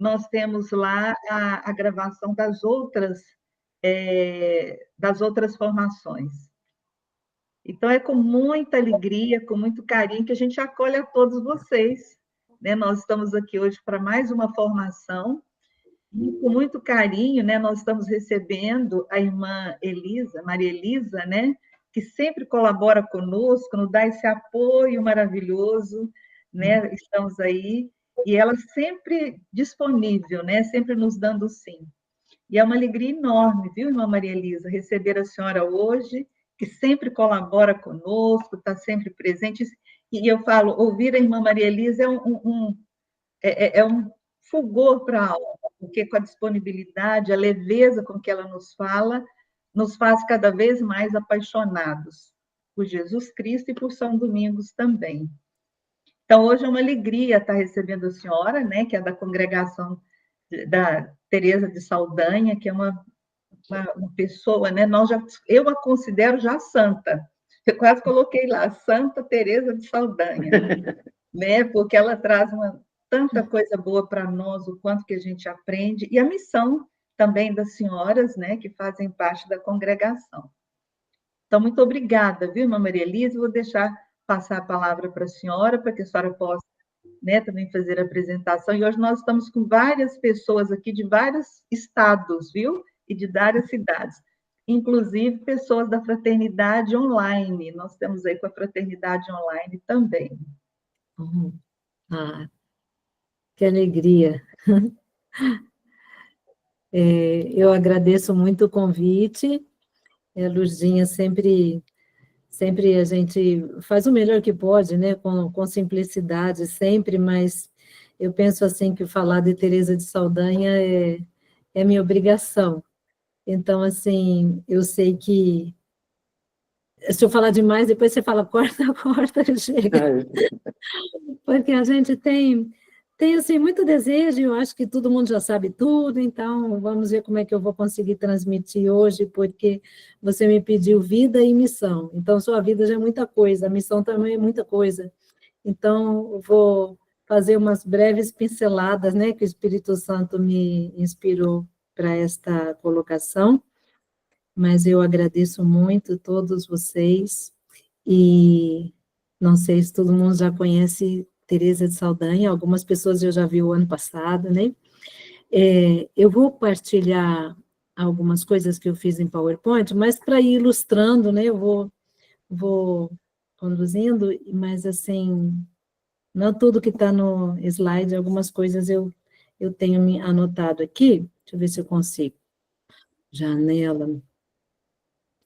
nós temos lá a gravação das outras formações. Então, é com muita alegria, com muito carinho, que a gente acolhe a todos vocês, né? Nós estamos aqui hoje para mais uma formação, e com muito carinho, né, nós estamos recebendo a irmã Elisa, Maria Elisa, né, que sempre colabora conosco, nos dá esse apoio maravilhoso, né? Estamos aí, e ela sempre disponível, né, sempre nos dando sim. E é uma alegria enorme, viu, irmã Maria Elisa, receber a senhora hoje, que sempre colabora conosco, está sempre presente. E eu falo, ouvir a irmã Maria Elisa é um fulgor para a alma, porque com a disponibilidade, a leveza com que ela nos fala, nos faz cada vez mais apaixonados por Jesus Cristo e por São Domingos também. Então, hoje é uma alegria estar recebendo a senhora, né, que é da congregação da Teresa de Saldanha, que é uma pessoa, né, eu a considero já santa. Eu quase coloquei lá, Santa Teresa de Saldanha, né, porque ela traz tanta coisa boa para nós, o quanto que a gente aprende, e a missão também das senhoras, né, que fazem parte da congregação. Então, muito obrigada, viu, irmã Maria Elisa? Vou deixar passar a palavra para a senhora, para que a senhora possa, né, também fazer a apresentação. E hoje nós estamos com várias pessoas aqui de vários estados, viu? E de várias cidades. Inclusive pessoas da fraternidade online. Nós temos aí com a fraternidade online também. Ah, que alegria. Eu agradeço muito o convite. A Lurdinha sempre a gente faz o melhor que pode, né, com simplicidade sempre, mas eu penso assim que falar de Teresa de Saldanha é minha obrigação. Então, assim, eu sei que se eu falar demais, depois você fala, corta, corta, chega. Porque a gente tem assim, muito desejo, eu acho que todo mundo já sabe tudo, então vamos ver como é que eu vou conseguir transmitir hoje, porque você me pediu vida e missão. Então, sua vida já é muita coisa, a missão também é muita coisa. Então, eu vou fazer umas breves pinceladas, né, que o Espírito Santo me inspirou para esta colocação, mas eu agradeço muito a todos vocês, e não sei se todo mundo já conhece Teresa de Saldanha, algumas pessoas eu já vi o ano passado, né? Eu vou partilhar algumas coisas que eu fiz em PowerPoint, mas para ir ilustrando, né, eu vou conduzindo, mas assim, não tudo que está no slide, algumas coisas eu tenho me anotado aqui, deixa eu ver se eu consigo. Janela.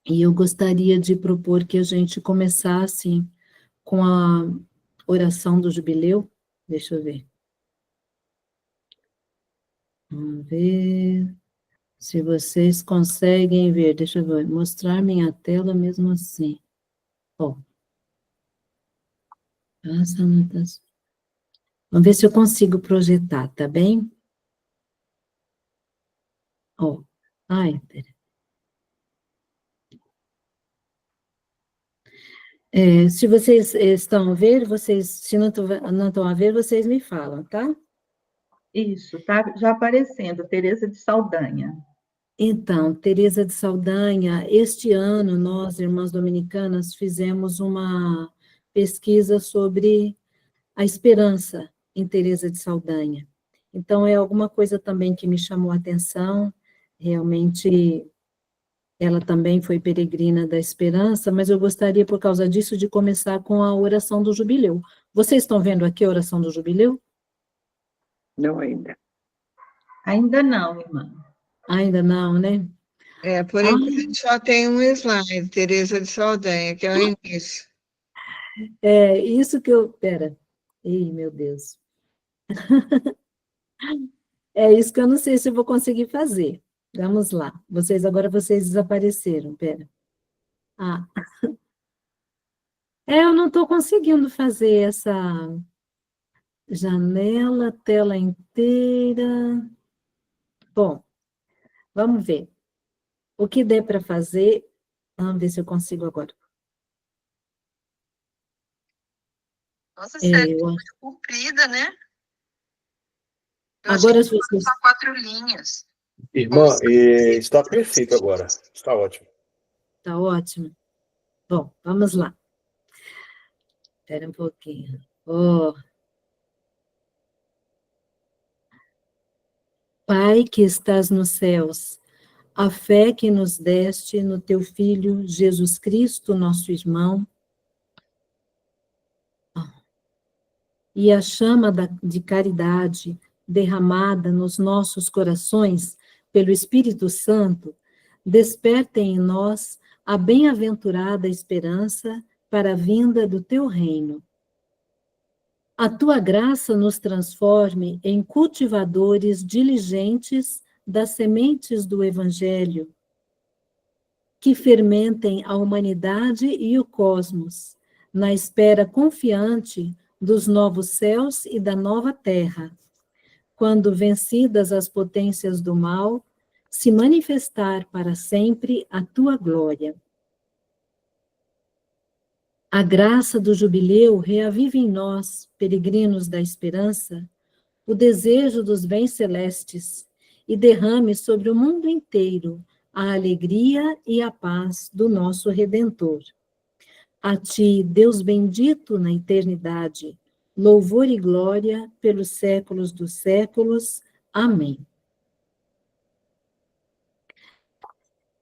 E eu gostaria de propor que a gente começasse com a oração do jubileu. Deixa eu ver. Vamos ver se vocês conseguem ver. Deixa eu ver, mostrar minha tela mesmo assim. Ó. Vamos ver se eu consigo projetar, tá bem? Ó. Ai, pera. Se vocês estão a ver, se não estão a ver, vocês me falam, tá? Isso, tá já aparecendo, Teresa de Saldanha. Então, Teresa de Saldanha, este ano, nós, irmãs dominicanas, fizemos uma pesquisa sobre a esperança em Teresa de Saldanha. Então, é alguma coisa também que me chamou a atenção, realmente, ela também foi peregrina da esperança, mas eu gostaria, por causa disso, de começar com a oração do jubileu. Vocês estão vendo aqui a oração do jubileu? Não ainda. Ainda não, irmã. Ainda não, né? Por enquanto só tem um slide, Teresa de Saldanha, que é o início. Isso que eu... Pera. Ih, meu Deus. É isso que eu não sei se eu vou conseguir fazer. Vamos lá. Agora vocês desapareceram, pera. Eu não estou conseguindo fazer essa janela, tela inteira. Bom, vamos ver. O que der para fazer, vamos ver se eu consigo agora. Nossa, série muito comprida, né? Agora as pessoas... Só 4 linhas. Irmã, está perfeito agora. Está ótimo. Está ótimo. Bom, vamos lá. Espera um pouquinho. Oh. Pai que estás nos céus, a fé que nos deste no teu Filho Jesus Cristo, nosso irmão, e a chama de caridade derramada nos nossos corações pelo Espírito Santo, despertem em nós a bem-aventurada esperança para a vinda do teu reino. A tua graça nos transforme em cultivadores diligentes das sementes do Evangelho, que fermentem a humanidade e o cosmos, na espera confiante dos novos céus e da nova terra, quando, vencidas as potências do mal, se manifestar para sempre a tua glória. A graça do jubileu reavive em nós, peregrinos da esperança, o desejo dos bens celestes e derrame sobre o mundo inteiro a alegria e a paz do nosso Redentor. A ti, Deus bendito na eternidade, louvor e glória pelos séculos dos séculos. Amém.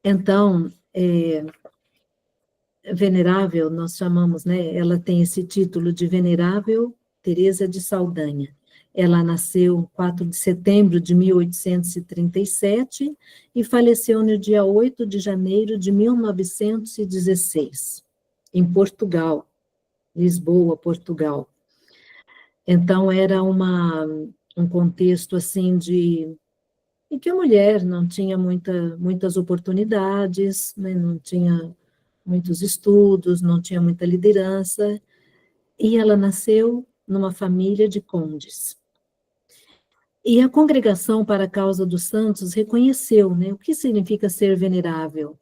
Então, venerável, nós chamamos, né? Ela tem esse título de Venerável Teresa de Saldanha. Ela nasceu 4 de setembro de 1837 e faleceu no dia 8 de janeiro de 1916, em Portugal, Lisboa, Portugal. Então, era um contexto, assim, em que a mulher não tinha muitas oportunidades, né? Não tinha muitos estudos, não tinha muita liderança, e ela nasceu numa família de condes. E a Congregação para a Causa dos Santos reconheceu, né, o que significa ser venerável.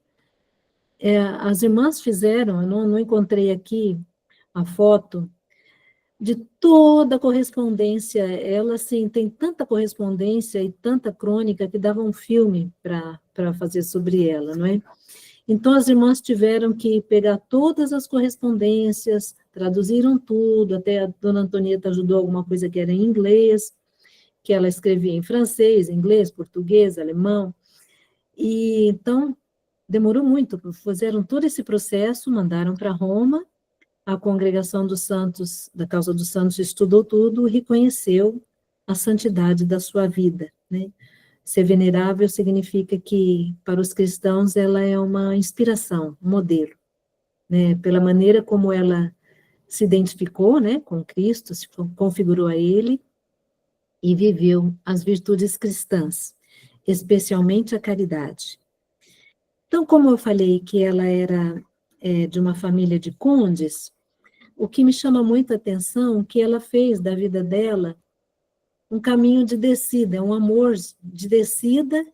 As irmãs fizeram, eu não encontrei aqui a foto, de toda a correspondência, ela, assim, tem tanta correspondência e tanta crônica que dava um filme para fazer sobre ela, não é? Então, as irmãs tiveram que pegar todas as correspondências, traduziram tudo, até a dona Antonieta ajudou alguma coisa que era em inglês, que ela escrevia em francês, inglês, português, alemão, e então demorou muito, fizeram todo esse processo, mandaram para Roma, a Congregação dos Santos, da Causa dos Santos, estudou tudo e reconheceu a santidade da sua vida, né? Ser venerável significa que, para os cristãos, ela é uma inspiração, um modelo, né? Pela maneira como ela se identificou, né, com Cristo, se configurou a Ele e viveu as virtudes cristãs, especialmente a caridade. Então, como eu falei que ela era de uma família de condes, o que me chama muita atenção é que ela fez da vida dela um caminho de descida, um amor de descida,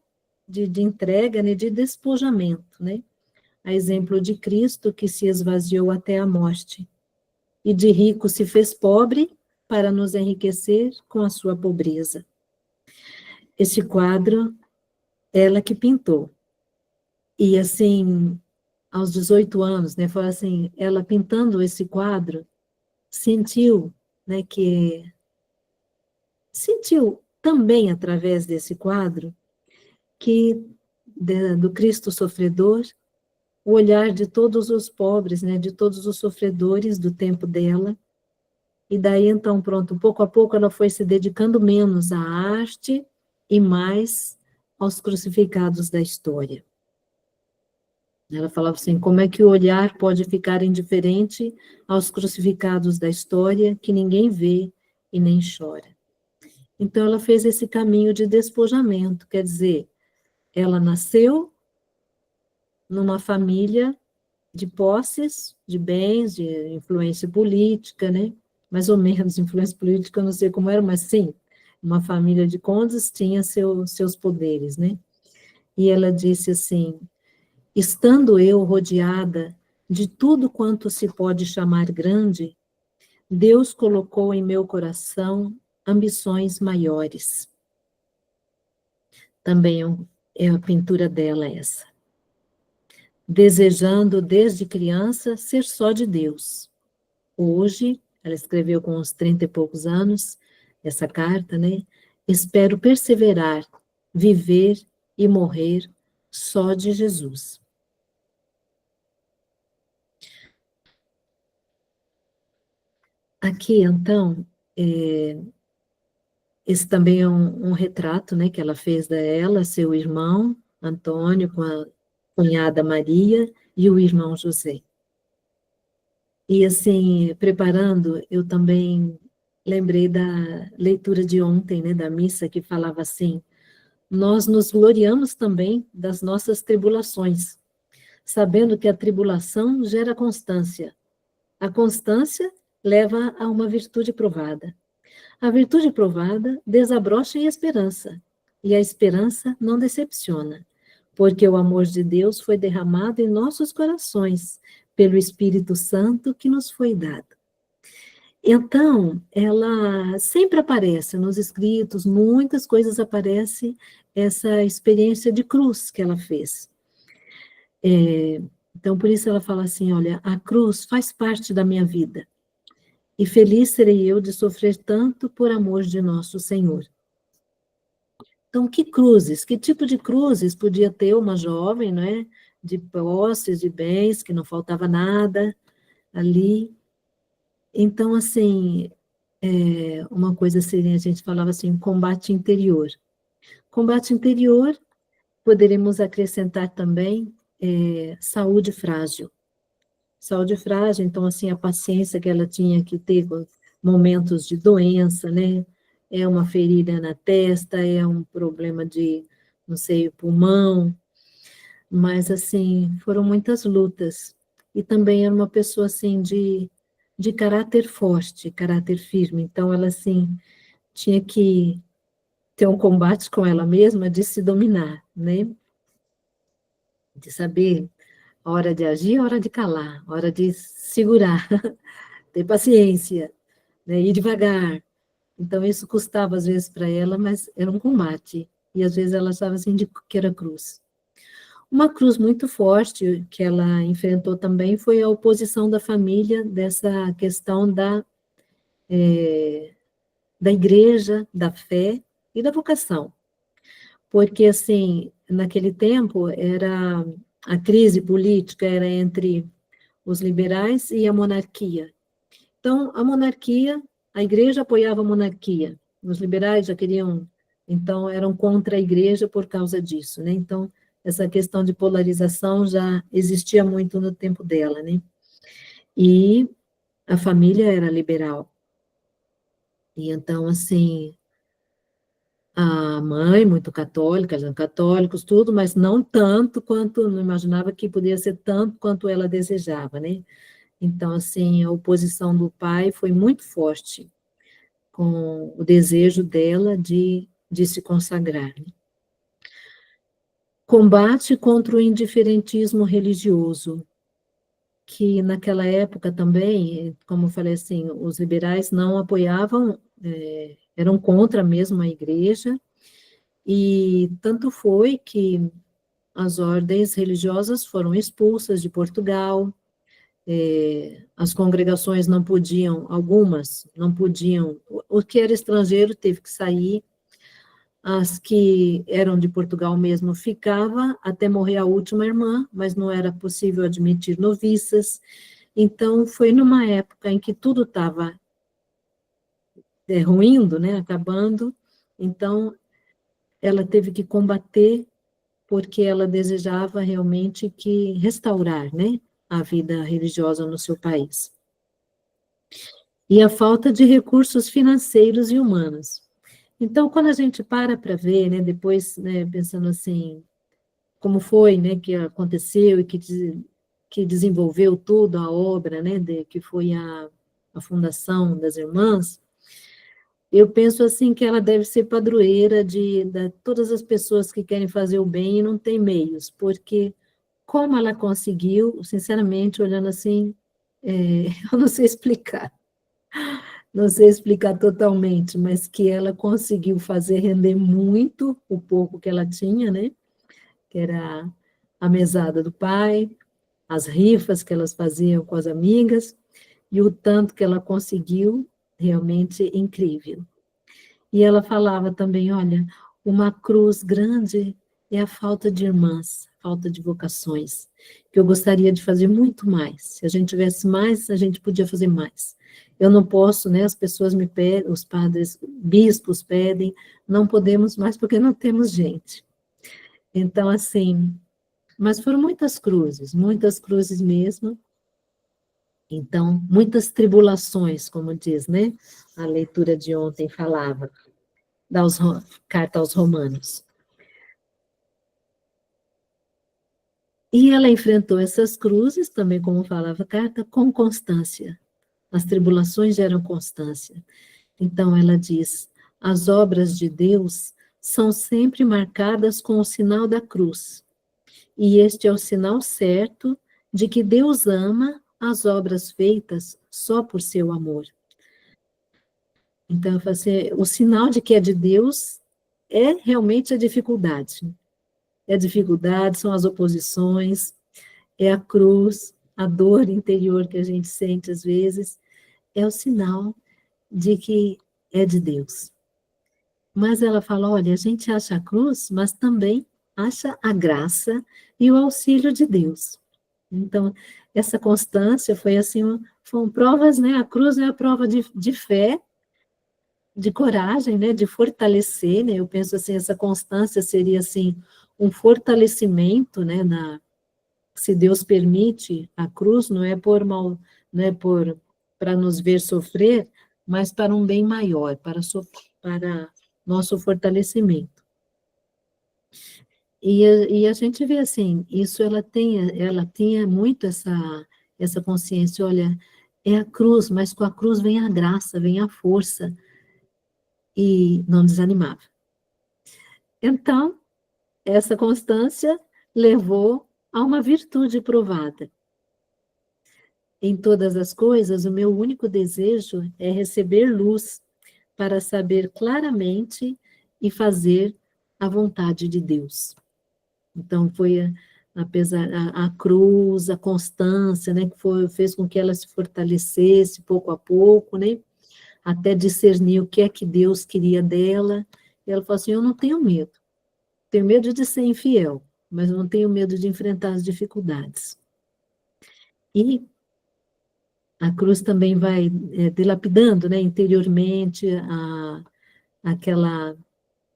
de entrega, né, de despojamento, né? A exemplo de Cristo, que se esvaziou até a morte, e de rico se fez pobre para nos enriquecer com a sua pobreza. Esse quadro, ela que pintou. E assim, aos 18 anos, né, foi assim, ela pintando esse quadro, sentiu, né, sentiu também através desse quadro que do Cristo sofredor, o olhar de todos os pobres, né, de todos os sofredores do tempo dela, e daí então, pronto, pouco a pouco ela foi se dedicando menos à arte e mais aos crucificados da história. Ela falava assim, como é que o olhar pode ficar indiferente aos crucificados da história que ninguém vê e nem chora. Então, ela fez esse caminho de despojamento, quer dizer, ela nasceu numa família de posses, de bens, de influência política, né? Mais ou menos, influência política, eu não sei como era, mas sim, uma família de condes tinha seus poderes, né? E ela disse assim, estando eu rodeada de tudo quanto se pode chamar grande, Deus colocou em meu coração ambições maiores. Também é a pintura dela essa. Desejando desde criança ser só de Deus. Hoje, ela escreveu com uns 30 e poucos anos, essa carta, né? Espero perseverar, viver e morrer só de Jesus. Aqui, então, esse também é um retrato, né, que ela fez dela, seu irmão, Antônio, com a cunhada Maria e o irmão José. E, assim, preparando, eu também lembrei da leitura de ontem, né, da missa, que falava assim: nós nos gloriamos também das nossas tribulações, sabendo que a tribulação gera constância. A constância leva a uma virtude provada. A virtude provada desabrocha em esperança, e a esperança não decepciona, porque o amor de Deus foi derramado em nossos corações, pelo Espírito Santo que nos foi dado. Então, ela sempre aparece nos escritos, muitas coisas aparecem, essa experiência de cruz que ela fez. Então, por isso ela fala assim, olha, a cruz faz parte da minha vida, e feliz serei eu de sofrer tanto por amor de nosso Senhor. Então, que cruzes, que tipo de cruzes podia ter uma jovem, não é? De posses, de bens, que não faltava nada ali. Então, assim, uma coisa seria, a gente falava assim, combate interior. Combate interior, poderemos acrescentar também saúde frágil. Saúde frágil, então, assim, a paciência que ela tinha que ter com momentos de doença, né? É uma ferida na testa, é um problema de, não sei, pulmão, mas, assim, foram muitas lutas. E também era uma pessoa, assim, de caráter forte, caráter firme. Então, ela, assim, tinha que ter um combate com ela mesma de se dominar, né? De saber a hora de agir, a hora de calar, a hora de segurar, ter paciência, né? Ir devagar. Então, isso custava, às vezes, para ela, mas era um combate. E, às vezes, ela achava, assim, que era cruz. Uma cruz muito forte que ela enfrentou também foi a oposição da família dessa questão da igreja, da fé e da vocação. Porque, assim, naquele tempo, a crise política era entre os liberais e a monarquia. Então, a igreja apoiava a monarquia, os liberais já queriam, então, eram contra a igreja por causa disso, né? Então, essa questão de polarização já existia muito no tempo dela, né? E a família era liberal. E então, assim, a mãe, muito católica, eles eram católicos, tudo, mas não tanto quanto, não imaginava que podia ser tanto quanto ela desejava, né? Então, assim, a oposição do pai foi muito forte com o desejo dela de se consagrar. Combate contra o indiferentismo religioso, que naquela época também, como eu falei assim, os liberais não apoiavam, eram contra mesmo a igreja, e tanto foi que as ordens religiosas foram expulsas de Portugal, as congregações não podiam, algumas não podiam, o que era estrangeiro teve que sair, as que eram de Portugal mesmo ficava até morrer a última irmã, mas não era possível admitir noviças, então foi numa época em que tudo estava ruindo, né, acabando, então ela teve que combater porque ela desejava realmente que restaurar, né, a vida religiosa no seu país. E a falta de recursos financeiros e humanos. Então, quando a gente para ver, né, depois, né, pensando assim, como foi, né, que aconteceu e que desenvolveu tudo a obra, né, que foi a fundação das irmãs, eu penso assim que ela deve ser padroeira de todas as pessoas que querem fazer o bem e não tem meios, porque como ela conseguiu, sinceramente, olhando assim, eu não sei explicar. não sei explicar totalmente, mas que ela conseguiu fazer render muito o pouco que ela tinha, né? Que era a mesada do pai, as rifas que elas faziam com as amigas, e o tanto que ela conseguiu, realmente incrível. E ela falava também, olha, uma cruz grande é a falta de irmãs, falta de vocações, que eu gostaria de fazer muito mais. Se a gente tivesse mais, a gente podia fazer mais. Eu não posso, né? As pessoas me pedem, os padres, bispos pedem, não podemos mais porque não temos gente. Então, assim, mas foram muitas cruzes mesmo. Então, muitas tribulações, como diz, né? A leitura de ontem falava, carta aos Romanos. E ela enfrentou essas cruzes, também como falava a carta, com constância. As tribulações geram constância. Então, ela diz, as obras de Deus são sempre marcadas com o sinal da cruz. E este é o sinal certo de que Deus ama as obras feitas só por seu amor. Então, eu falo assim, o sinal de que é de Deus é realmente a dificuldade. É a dificuldade, são as oposições, é a cruz, a dor interior que a gente sente às vezes, é o sinal de que é de Deus. Mas ela fala, olha, a gente acha a cruz, mas também acha a graça e o auxílio de Deus. Então, essa constância foi assim, foram provas, né? A cruz é a prova de fé, de coragem, né? De fortalecer, né? Eu penso assim, essa constância seria assim, um fortalecimento, né? Se Deus permite a cruz, não é por mal, não é por para nos ver sofrer, mas para um bem maior, para nosso fortalecimento. E a gente vê assim, isso ela tinha muito essa consciência, olha, é a cruz, mas com a cruz vem a graça, vem a força, e não desanimava. Então, essa constância levou a uma virtude provada. Em todas as coisas, o meu único desejo é receber luz para saber claramente e fazer a vontade de Deus. Então, foi apesar a cruz, a constância, né, que fez com que ela se fortalecesse pouco a pouco, né, até discernir o que é que Deus queria dela. E ela falou assim, eu não tenho medo de ser infiel, mas eu não tenho medo de enfrentar as dificuldades. E a cruz também vai dilapidando, né, interiormente, aquela,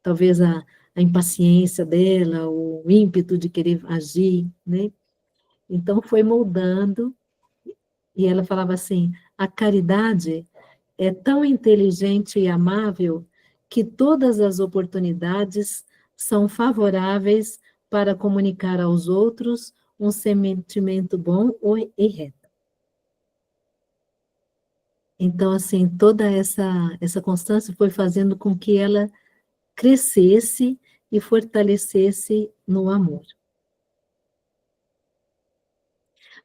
talvez a impaciência dela, o ímpeto de querer agir, né? Então, foi moldando, e ela falava assim, a caridade é tão inteligente e amável que todas as oportunidades são favoráveis para comunicar aos outros um sentimento bom e reto. Então, assim, toda essa constância foi fazendo com que ela crescesse e fortalecesse no amor.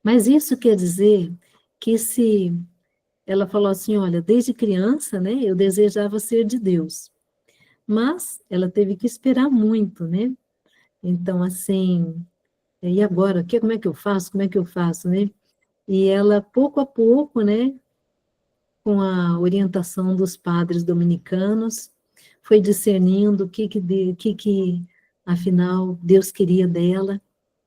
Mas isso quer dizer que se ela falou assim, olha, desde criança, né, eu desejava ser de Deus, mas ela teve que esperar muito, né? Então, assim, e agora, como é que eu faço? Como é que eu faço, né? E ela, pouco a pouco, né, com a orientação dos padres dominicanos, foi discernindo o que afinal, Deus queria dela,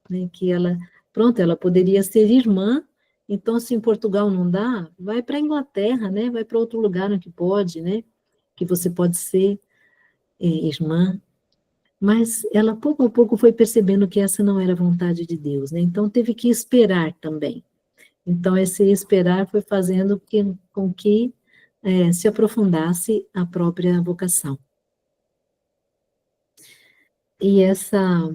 né, que ela, pronto, ela poderia ser irmã, então, se em Portugal não dá, vai para a Inglaterra, né, vai para outro lugar no que pode, né, que você pode ser irmã, mas ela, pouco a pouco, foi percebendo que essa não era a vontade de Deus, né, então teve que esperar também. Então, esse esperar foi fazendo com que se aprofundasse a própria vocação. E essa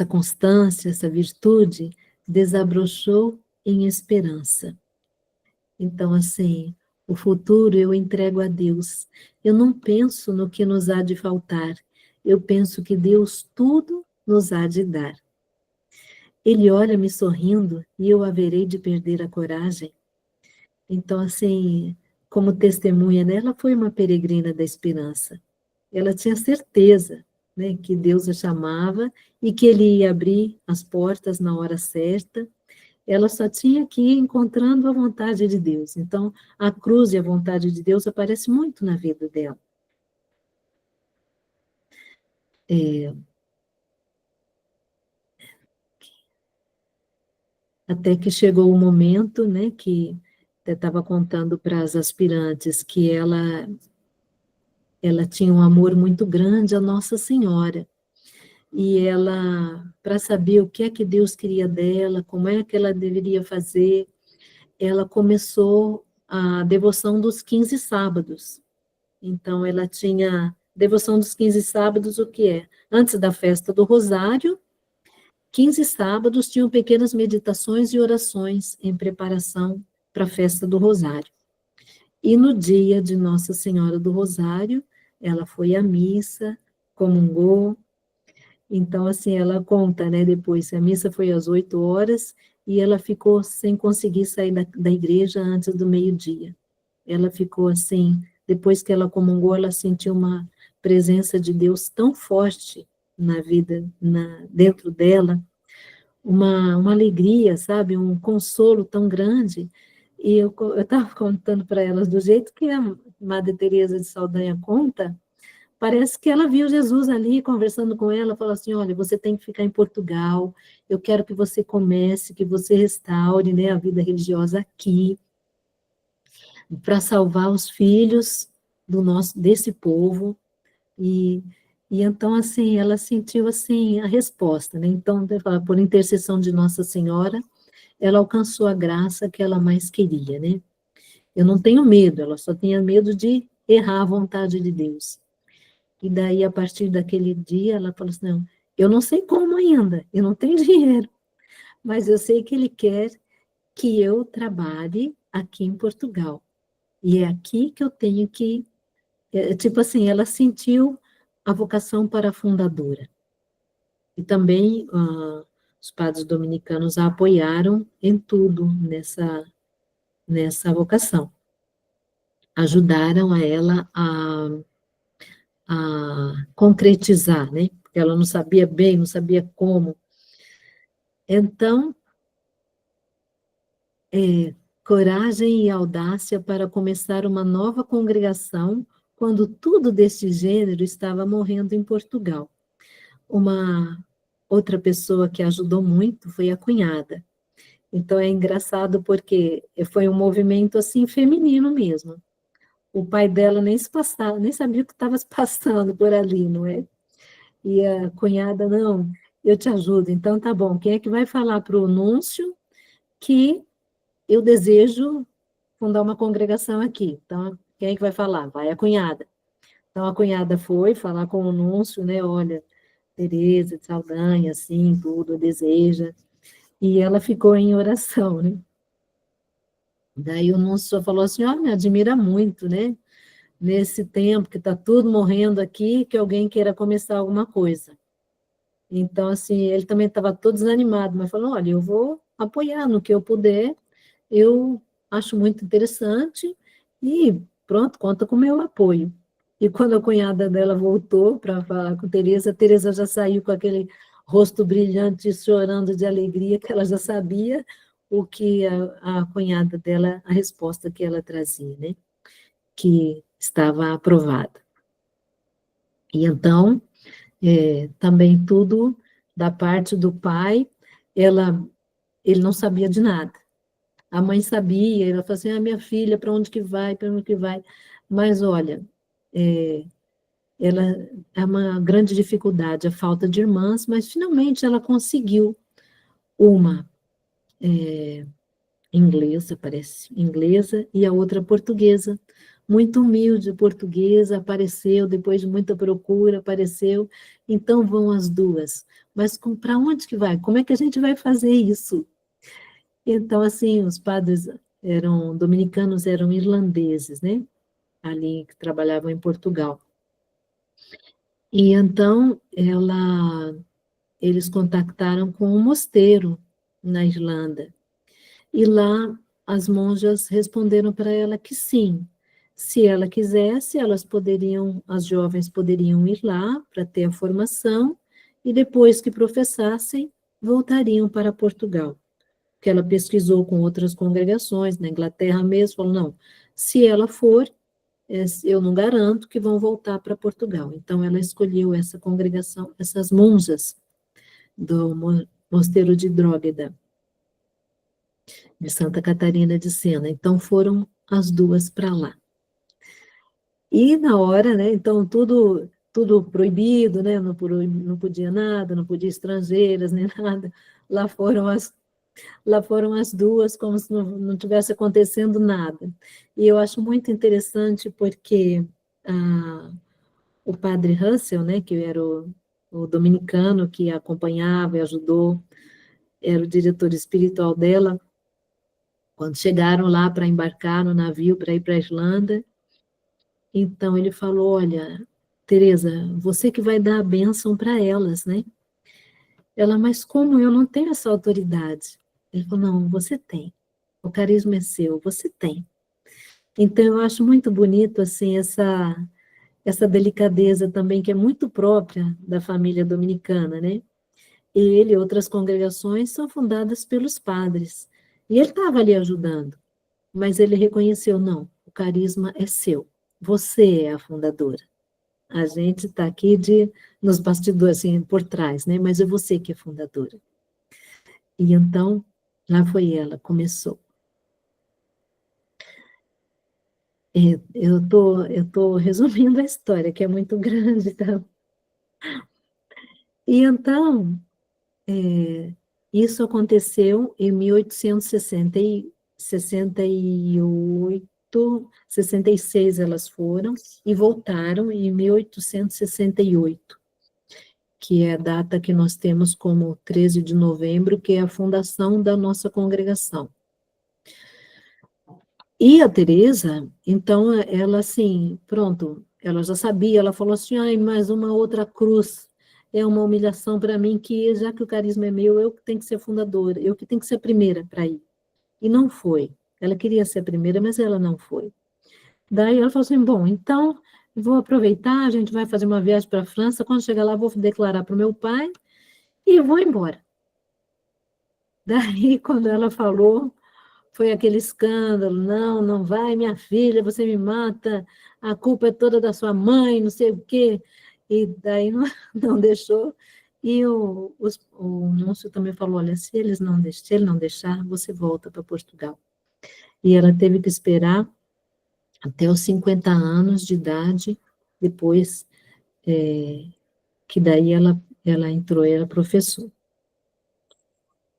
constância, essa virtude, desabrochou em esperança. Então, assim, o futuro eu entrego a Deus. Eu não penso no que nos há de faltar, eu penso que Deus tudo nos há de dar. Ele olha me sorrindo e eu haverei de perder a coragem. Então, assim, como testemunha, né? Ela foi uma peregrina da esperança. Ela tinha certeza, né, que Deus a chamava e que Ele ia abrir as portas na hora certa. Ela só tinha que ir encontrando a vontade de Deus. Então, a cruz e a vontade de Deus aparece muito na vida dela. Até que chegou o momento, né, que eu estava contando para as aspirantes que ela tinha um amor muito grande a Nossa Senhora. E ela, para saber o que é que Deus queria dela, como é que ela deveria fazer, ela começou a devoção dos 15 sábados. Então, ela tinha devoção dos 15 sábados, o que é? Antes da festa do Rosário, 15 sábados tinham pequenas meditações e orações em preparação para a festa do Rosário. E no dia de Nossa Senhora do Rosário, ela foi à missa, comungou. Então, assim, ela conta, né, depois, a missa foi às 8 horas e ela ficou sem conseguir sair da igreja antes do meio-dia. Ela ficou assim, depois que ela comungou, ela sentiu uma presença de Deus tão forte na vida, dentro dela, uma alegria, sabe, um consolo tão grande. E eu estava contando para elas, do jeito que a Madre Teresa de Saldanha conta, parece que ela viu Jesus ali conversando com ela, falou assim, olha, você tem que ficar em Portugal, eu quero que você comece, que você restaure, né, a vida religiosa aqui, para salvar os filhos desse povo. E então, assim, ela sentiu, assim, a resposta, né? Então, por intercessão de Nossa Senhora, ela alcançou a graça que ela mais queria, né? Eu não tenho medo, ela só tinha medo de errar a vontade de Deus. E daí, a partir daquele dia, ela falou assim, não, eu não sei como ainda, eu não tenho dinheiro, mas eu sei que Ele quer que eu trabalhe aqui em Portugal. E é aqui que eu tenho que... tipo assim, ela sentiu a vocação para a fundadora. E também os padres dominicanos a apoiaram em tudo nessa vocação. Ajudaram a ela a concretizar, né? Porque ela não sabia bem, não sabia como. Então, coragem e audácia para começar uma nova congregação, quando tudo deste gênero estava morrendo em Portugal. Uma outra pessoa que ajudou muito foi a cunhada. Então, é engraçado porque foi um movimento, assim, feminino mesmo. O pai dela nem se passava, nem sabia o que estava se passando por ali, não é? E a cunhada, não, eu te ajudo. Então, tá bom, quem é que vai falar para o Núncio que eu desejo fundar uma congregação aqui? Então, quem é que vai falar? Vai a cunhada. Então, a cunhada foi falar com o Núncio, né? Olha, Teresa de Saldanha, assim, tudo, deseja. E ela ficou em oração, né? Daí o Núncio falou assim, ó, me admira muito, né? Nesse tempo que está tudo morrendo aqui, que alguém queira começar alguma coisa. Então, assim, ele também estava todo desanimado, mas falou, olha, eu vou apoiar no que eu puder, eu acho muito interessante, e pronto, conta com o meu apoio. E quando a cunhada dela voltou para falar com a Teresa já saiu com aquele rosto brilhante, chorando de alegria, que ela já sabia o que a cunhada dela, a resposta que ela trazia, né? Que estava aprovada. E então, também tudo da parte do pai, ele não sabia de nada. A mãe sabia, ela falou assim, minha filha, para onde que vai, para onde que vai? Mas, olha, ela é uma grande dificuldade, a falta de irmãs, mas finalmente ela conseguiu uma inglesa, parece, inglesa, e a outra portuguesa, muito humilde portuguesa, apareceu, depois de muita procura, apareceu, então vão as duas. Mas para onde que vai? Como é que a gente vai fazer isso? Então, assim, os padres dominicanos, eram irlandeses, né? Ali, que trabalhavam em Portugal. E então, eles contactaram com um mosteiro na Irlanda. E lá, as monjas responderam para ela que sim, Se ela quisesse, as jovens poderiam ir lá para ter a formação, e depois que professassem, voltariam para Portugal. Que ela pesquisou com outras congregações, na Inglaterra mesmo, falou, não, se ela for, eu não garanto que vão voltar para Portugal. Então, ela escolheu essa congregação, essas monjas do Mosteiro de Drógueda, de Santa Catarina de Sena. Então, foram as duas para lá. E na hora, né, então, tudo proibido, né, não podia nada, não podia estrangeiras, nem nada. Lá foram as duas, como se não tivesse acontecendo nada. E eu acho muito interessante porque o padre Russell, né, que era o dominicano que a acompanhava e ajudou, era o diretor espiritual dela, quando chegaram lá para embarcar no navio para ir para a Irlanda, então ele falou, olha, Teresa, você que vai dar a bênção para elas, né? Ela, mas como eu não tenho essa autoridade? Ele falou, não, você tem. O carisma é seu, você tem. Então, eu acho muito bonito, assim, essa delicadeza também, que é muito própria da família dominicana, né? Ele e outras congregações são fundadas pelos padres. E ele estava ali ajudando, mas ele reconheceu, não, o carisma é seu, você é a fundadora. A gente está aqui nos bastidores, assim, por trás, né? Mas é você que é fundadora. E então, lá foi ela, começou. Eu tô resumindo a história, que é muito grande, tá? E então, isso aconteceu em 1868, 66 elas foram, e voltaram em 1868, que é a data que nós temos como 13 de novembro, que é a fundação da nossa congregação. E a Teresa, então, ela assim, pronto, ela já sabia, ela falou assim, ai, mais uma outra cruz, é uma humilhação para mim, que já que o carisma é meu, eu que tenho que ser fundadora, eu que tenho que ser a primeira para ir. E não foi. Ela queria ser a primeira, mas ela não foi. Daí ela falou assim, bom, então, vou aproveitar, a gente vai fazer uma viagem para a França, quando chegar lá, vou declarar para o meu pai e vou embora. Daí, quando ela falou, foi aquele escândalo, não vai, minha filha, você me mata, a culpa é toda da sua mãe, não sei o quê, e daí não deixou, e o Núncio também falou, olha, se ele não deixar, você volta para Portugal. E ela teve que esperar até os 50 anos de idade, depois que daí ela entrou, era professora.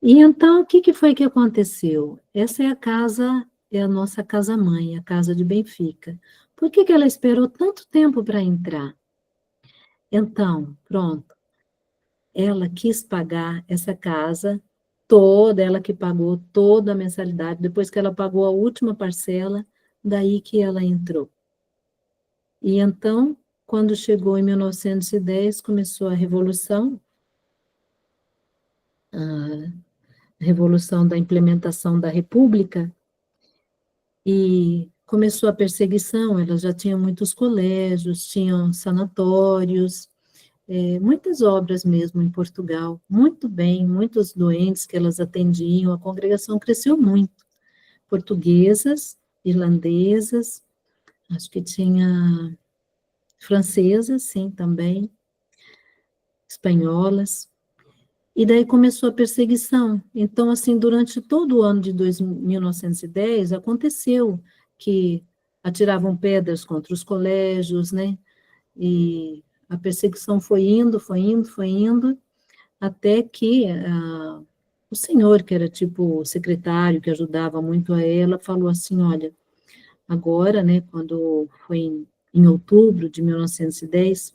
E então, o que foi que aconteceu? Essa é a nossa casa-mãe, a casa de Benfica. Por que ela esperou tanto tempo para entrar? Então, pronto, ela quis pagar essa casa toda, ela que pagou toda a mensalidade, depois que ela pagou a última parcela, daí que ela entrou. E então, quando chegou em 1910, começou a Revolução da implementação da República, e começou a perseguição, elas já tinham muitos colégios, tinham sanatórios, muitas obras mesmo em Portugal, muito bem, muitos doentes que elas atendiam, a congregação cresceu muito, portuguesas, irlandesas, acho que tinha francesas, sim, também, espanholas, e daí começou a perseguição. Então, assim, durante todo o ano de 1910, aconteceu que atiravam pedras contra os colégios, né? E a perseguição foi indo, até que o senhor, que era tipo o secretário, que ajudava muito a ela, falou assim, olha, agora, né, quando foi em outubro de 1910,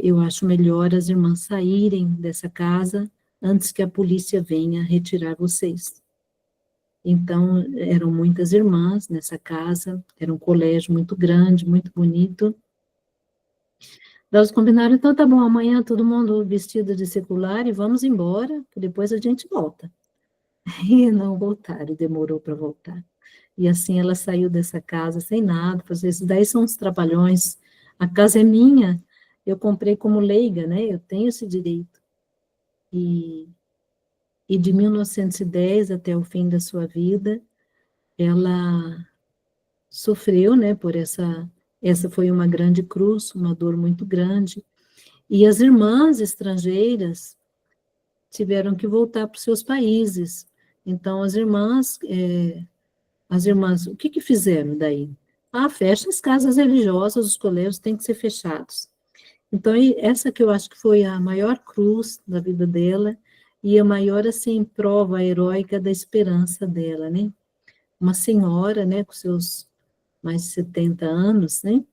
eu acho melhor as irmãs saírem dessa casa antes que a polícia venha retirar vocês. Então, eram muitas irmãs nessa casa, era um colégio muito grande, muito bonito. Elas combinaram, então tá bom, amanhã todo mundo vestido de secular e vamos embora, que depois a gente volta. E não voltaram, demorou para voltar. E assim ela saiu dessa casa sem nada, falou, isso daí são os trapalhões, a casa é minha, eu comprei como leiga, né, eu tenho esse direito. E de 1910 até o fim da sua vida, ela sofreu, né, por essa foi uma grande cruz, uma dor muito grande, e as irmãs estrangeiras tiveram que voltar para os seus países. Então, as irmãs, o que fizeram daí? Fecha as casas religiosas, os colégios têm que ser fechados. Então, essa que eu acho que foi a maior cruz da vida dela, e a maior, assim, prova heróica da esperança dela, né? Uma senhora, né, com seus mais de 70 anos, né?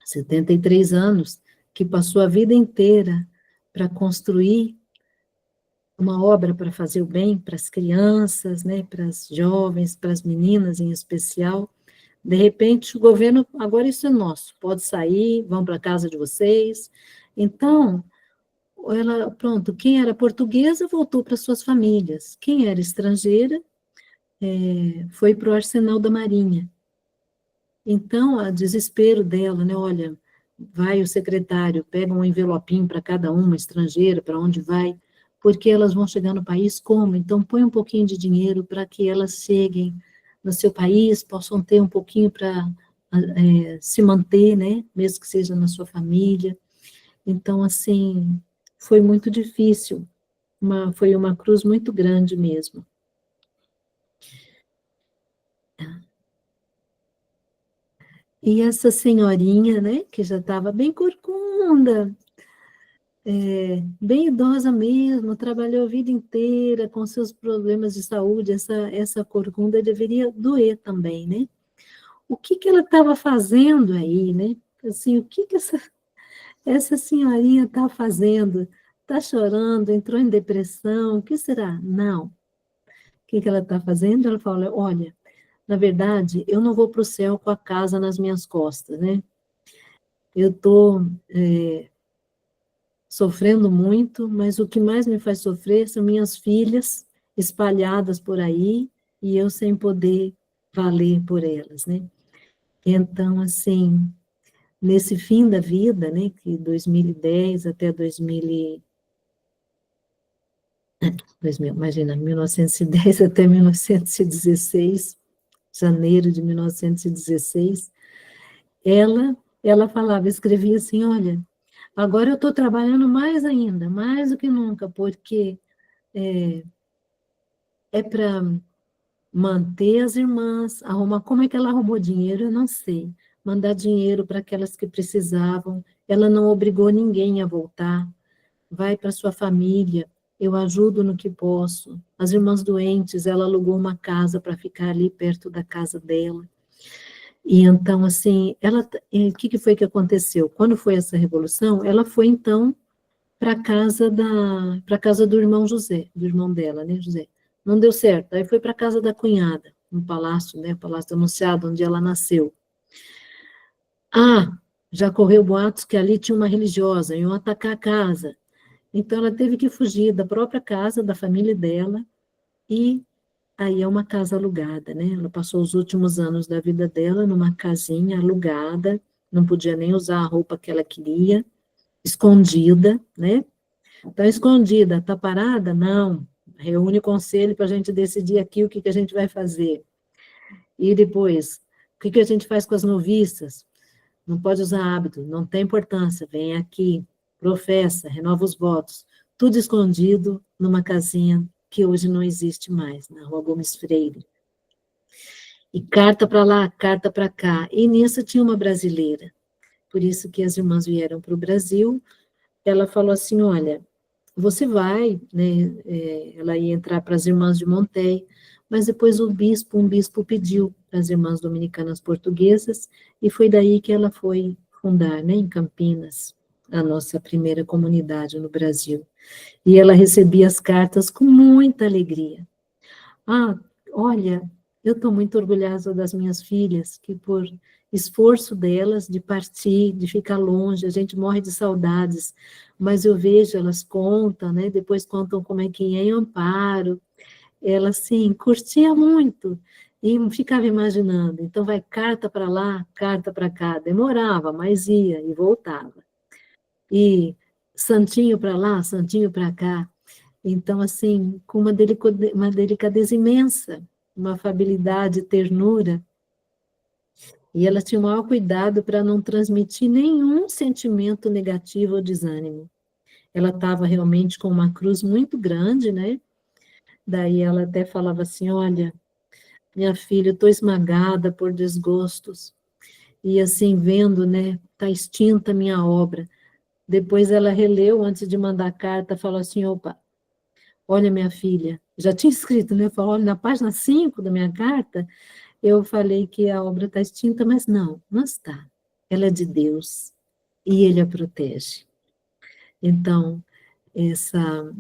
73 anos, que passou a vida inteira para construir uma obra para fazer o bem para as crianças, né, para as jovens, para as meninas em especial. De repente, o governo, agora isso é nosso, pode sair, vão para a casa de vocês. Então, ela, pronto, quem era portuguesa voltou para suas famílias, quem era estrangeira foi para o arsenal da Marinha. Então, o desespero dela, né, olha, vai o secretário, pega um envelopinho para cada uma estrangeira, para onde vai, porque elas vão chegar no país como? Então, põe um pouquinho de dinheiro para que elas cheguem no seu país, possam ter um pouquinho para se manter, né, mesmo que seja na sua família. Então, assim, foi muito difícil, foi uma cruz muito grande mesmo. E essa senhorinha, né, que já estava bem corcunda, bem idosa mesmo, trabalhou a vida inteira com seus problemas de saúde, essa corcunda deveria doer também, né? O que ela estava fazendo aí, né? Assim, o que essa senhorinha está fazendo? Está chorando, entrou em depressão, o que será? Não. O que ela está fazendo? Ela fala, olha, na verdade, eu não vou para o céu com a casa nas minhas costas, né? Eu estou sofrendo muito, mas o que mais me faz sofrer são minhas filhas espalhadas por aí e eu sem poder valer por elas, né? Então, assim, nesse fim da vida, né, que 2010 até 2000, imagina, 1910 até 1916, janeiro de 1916, ela falava, escrevia assim, olha, agora eu estou trabalhando mais ainda, mais do que nunca, porque para manter as irmãs, arrumar, como é que ela arrumou dinheiro, eu não sei, mandar dinheiro para aquelas que precisavam, ela não obrigou ninguém a voltar, vai para sua família, eu ajudo no que posso, as irmãs doentes, ela alugou uma casa para ficar ali perto da casa dela, e então, assim, o que foi que aconteceu? Quando foi essa revolução, ela foi, então, para casa do irmão José, do irmão dela, né, José? Não deu certo, aí foi para a casa da cunhada, no palácio, né, Palácio da Anunciada, onde ela nasceu. Já correu boatos que ali tinha uma religiosa, iam atacar a casa. Então, ela teve que fugir da própria casa, da família dela, e aí é uma casa alugada, né? Ela passou os últimos anos da vida dela numa casinha alugada, não podia nem usar a roupa que ela queria, escondida, né? Está escondida, está parada? Não. Reúne o conselho para a gente decidir aqui o que a gente vai fazer. E depois, o que a gente faz com as noviças? Não pode usar hábito, não tem importância, vem aqui, professa, renova os votos, tudo escondido numa casinha que hoje não existe mais, na Rua Gomes Freire. E carta para lá, carta para cá. E nisso tinha uma brasileira. Por isso que as irmãs vieram para o Brasil. Ela falou assim, olha, você vai, né, ela ia entrar para as irmãs de Monteil, mas depois um bispo pediu para as irmãs dominicanas portuguesas, e foi daí que ela foi fundar, né, em Campinas, a nossa primeira comunidade no Brasil. E ela recebia as cartas com muita alegria. Olha, eu estou muito orgulhosa das minhas filhas, que por esforço delas de partir, de ficar longe, a gente morre de saudades, mas eu vejo, elas contam, né, depois contam como é que ia em Amparo, ela, assim, curtia muito, E ficava imaginando, então vai carta para lá, carta para cá, demorava, mas ia e voltava. E santinho para lá, santinho para cá. Então, assim, com uma delicadeza imensa, uma afabilidade, ternura, e ela tinha o maior cuidado para não transmitir nenhum sentimento negativo ou desânimo. Ela estava realmente com uma cruz muito grande, né? Daí ela até falava assim, olha, minha filha, eu estou esmagada por desgostos, e assim, vendo, né, está extinta a minha obra. Depois ela releu, antes de mandar a carta, falou assim, opa, olha, minha filha, já tinha escrito, né? Falou, olha, na página 5 da minha carta, eu falei que a obra está extinta, mas não está. Ela é de Deus e Ele a protege. Então, essa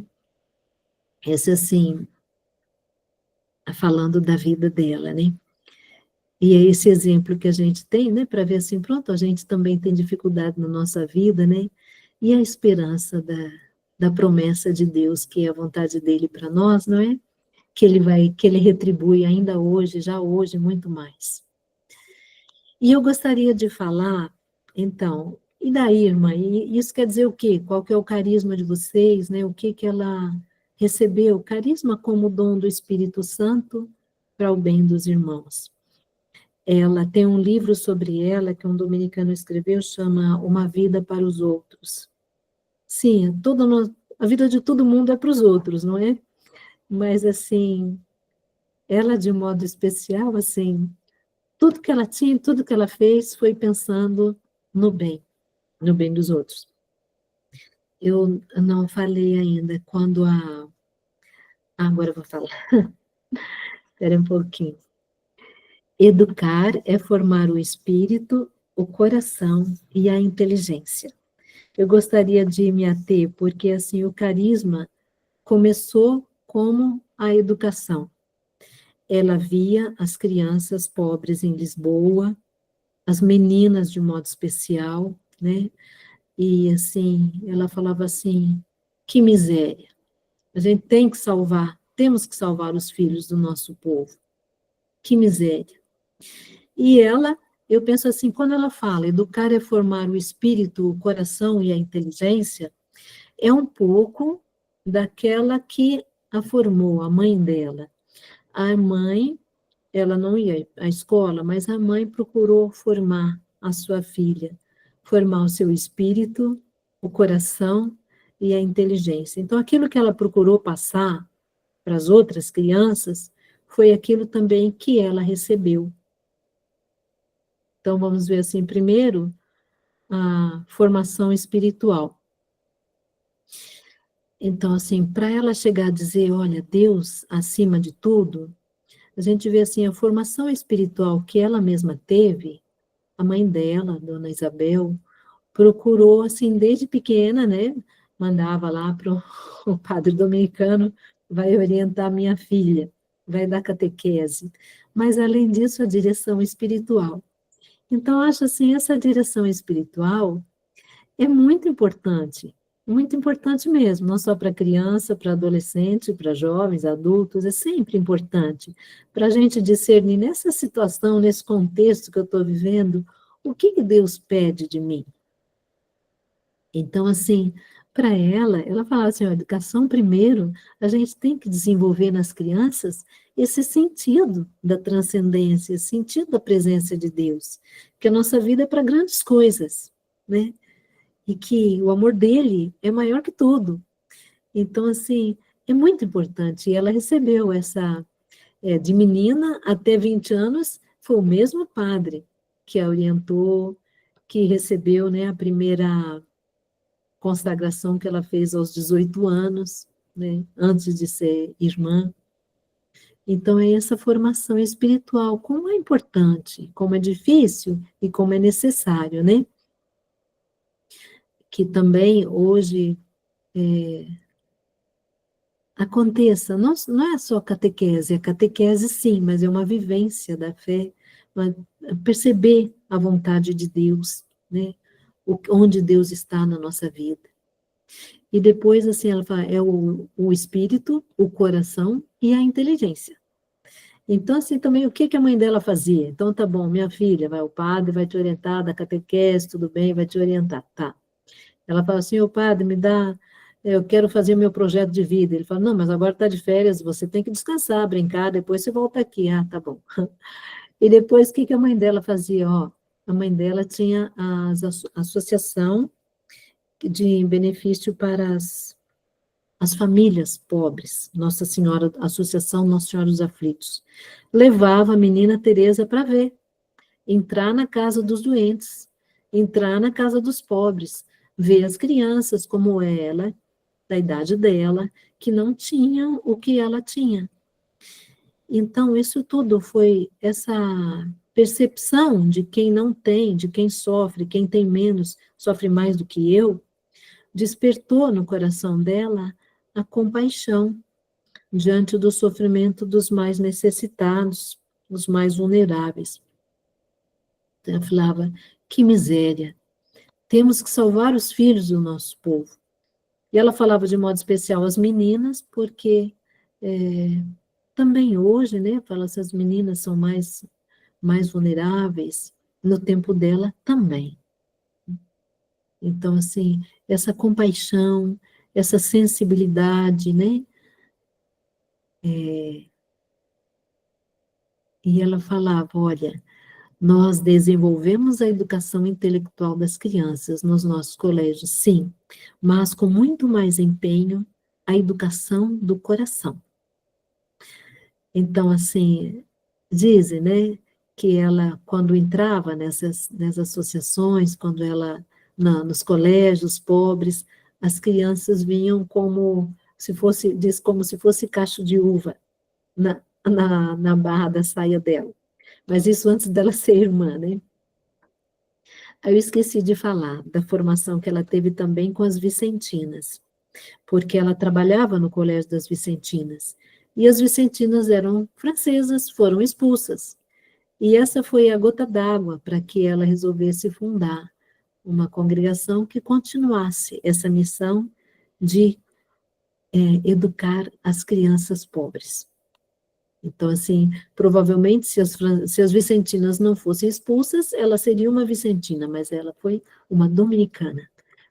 assim, falando da vida dela, né? E é esse exemplo que a gente tem, né? Para ver assim, pronto, a gente também tem dificuldade na nossa vida, né? E a esperança da promessa de Deus, que é a vontade dele para nós, não é? Que ele retribui ainda hoje, já hoje, muito mais. E eu gostaria de falar, então, e daí, irmã? E isso quer dizer o quê? Qual que é o carisma de vocês, né? O que ela recebeu? Carisma como dom do Espírito Santo para o bem dos irmãos. Ela tem um livro sobre ela, que um dominicano escreveu, chama Uma Vida para os Outros. Sim, a vida de todo mundo é para os outros, não é? Mas, assim, ela, de modo especial, assim, tudo que ela tinha, tudo que ela fez foi pensando no bem dos outros. Eu não falei ainda, agora eu vou falar. Espera um pouquinho. Educar é formar o espírito, o coração e a inteligência. Eu gostaria de me ater, porque assim, o carisma começou como a educação. Ela via as crianças pobres em Lisboa, as meninas de modo especial, né? E assim, ela falava assim, que miséria. A gente tem que salvar, temos que salvar os filhos do nosso povo. Que miséria. E ela, eu penso assim, quando ela fala, educar é formar o espírito, o coração e a inteligência, é um pouco daquela que a formou, a mãe dela. A mãe, ela não ia à escola, mas a mãe procurou formar a sua filha, formar o seu espírito, o coração e a inteligência. Então, aquilo que ela procurou passar para as outras crianças foi aquilo também que ela recebeu. Então, vamos ver assim, primeiro, a formação espiritual. Então, assim, para ela chegar a dizer, olha, Deus acima de tudo, a gente vê assim, a formação espiritual que ela mesma teve, a mãe dela, Dona Isabel, procurou, assim, desde pequena, né, mandava lá para o padre dominicano, vai orientar minha filha, vai dar catequese, mas, além disso, a direção espiritual. Então, acho assim, essa direção espiritual é muito importante mesmo, não só para criança, para adolescente, para jovens, adultos, é sempre importante, para a gente discernir nessa situação, nesse contexto que eu estou vivendo, o que Deus pede de mim. Então, assim, para ela falava assim, a educação primeiro, a gente tem que desenvolver nas crianças esse sentido da transcendência, esse sentido da presença de Deus, que a nossa vida é para grandes coisas, né? E que o amor dele é maior que tudo. Então, assim, é muito importante. E ela recebeu essa, de menina até 20 anos, foi o mesmo padre que a orientou, que recebeu, né, a primeira consagração que ela fez aos 18 anos, né, antes de ser irmã. Então, é essa formação espiritual, como é importante, como é difícil e como é necessário, né? Que também hoje aconteça, não é só catequese, é catequese sim, mas é uma vivência da fé, perceber a vontade de Deus, né? Onde Deus está na nossa vida. E depois, assim, ela fala, é o espírito, o coração e a inteligência. Então, assim, também, o que que a mãe dela fazia? Então, tá bom, minha filha, o padre vai te orientar, da catequese, tudo bem, vai te orientar, tá. Ela fala assim, ô padre, eu quero fazer meu projeto de vida. Ele fala, não, mas agora está de férias, você tem que descansar, brincar, depois você volta aqui. Ah, tá bom. E depois, o que que a mãe dela fazia? Ó, a mãe dela tinha a associação de benefício para as famílias pobres, Nossa Senhora, Associação Nossa Senhora dos Aflitos. Levava a menina Teresa para ver, entrar na casa dos doentes, entrar na casa dos pobres, ver as crianças como ela, da idade dela, que não tinham o que ela tinha. Então, isso tudo foi essa percepção de quem não tem, de quem sofre, quem tem menos, sofre mais do que eu, despertou no coração dela a compaixão diante do sofrimento dos mais necessitados, dos mais vulneráveis. Ela falava, que miséria, temos que salvar os filhos do nosso povo. E ela falava de modo especial às meninas, porque também hoje, né, fala, essas meninas são mais vulneráveis, no tempo dela também. Então, assim, essa compaixão, essa sensibilidade, né, e ela falava, olha, nós desenvolvemos a educação intelectual das crianças nos nossos colégios, sim, mas com muito mais empenho a educação do coração. Então, assim, dizem, né, que ela, quando entrava nessas associações, quando ela, nos colégios pobres, as crianças vinham como se fosse, diz, como se fosse cacho de uva na barra da saia dela. Mas isso antes dela ser irmã, né? Aí eu esqueci de falar da formação que ela teve também com as vicentinas, porque ela trabalhava no Colégio das Vicentinas, e as vicentinas eram francesas, foram expulsas. E essa foi a gota d'água para que ela resolvesse fundar uma congregação que continuasse essa missão de educar as crianças pobres. Então, assim, provavelmente, se as vicentinas não fossem expulsas, ela seria uma vicentina, mas ela foi uma dominicana.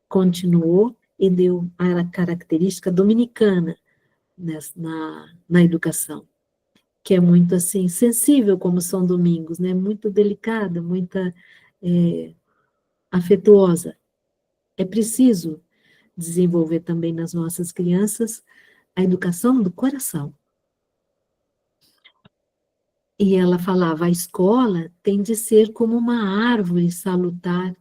Continuou e deu a característica dominicana na educação, que é muito, assim, sensível como São Domingos, né? Muito delicada, muito afetuosa. É preciso desenvolver também nas nossas crianças a educação do coração. E ela falava, a escola tem de ser como uma árvore salutar,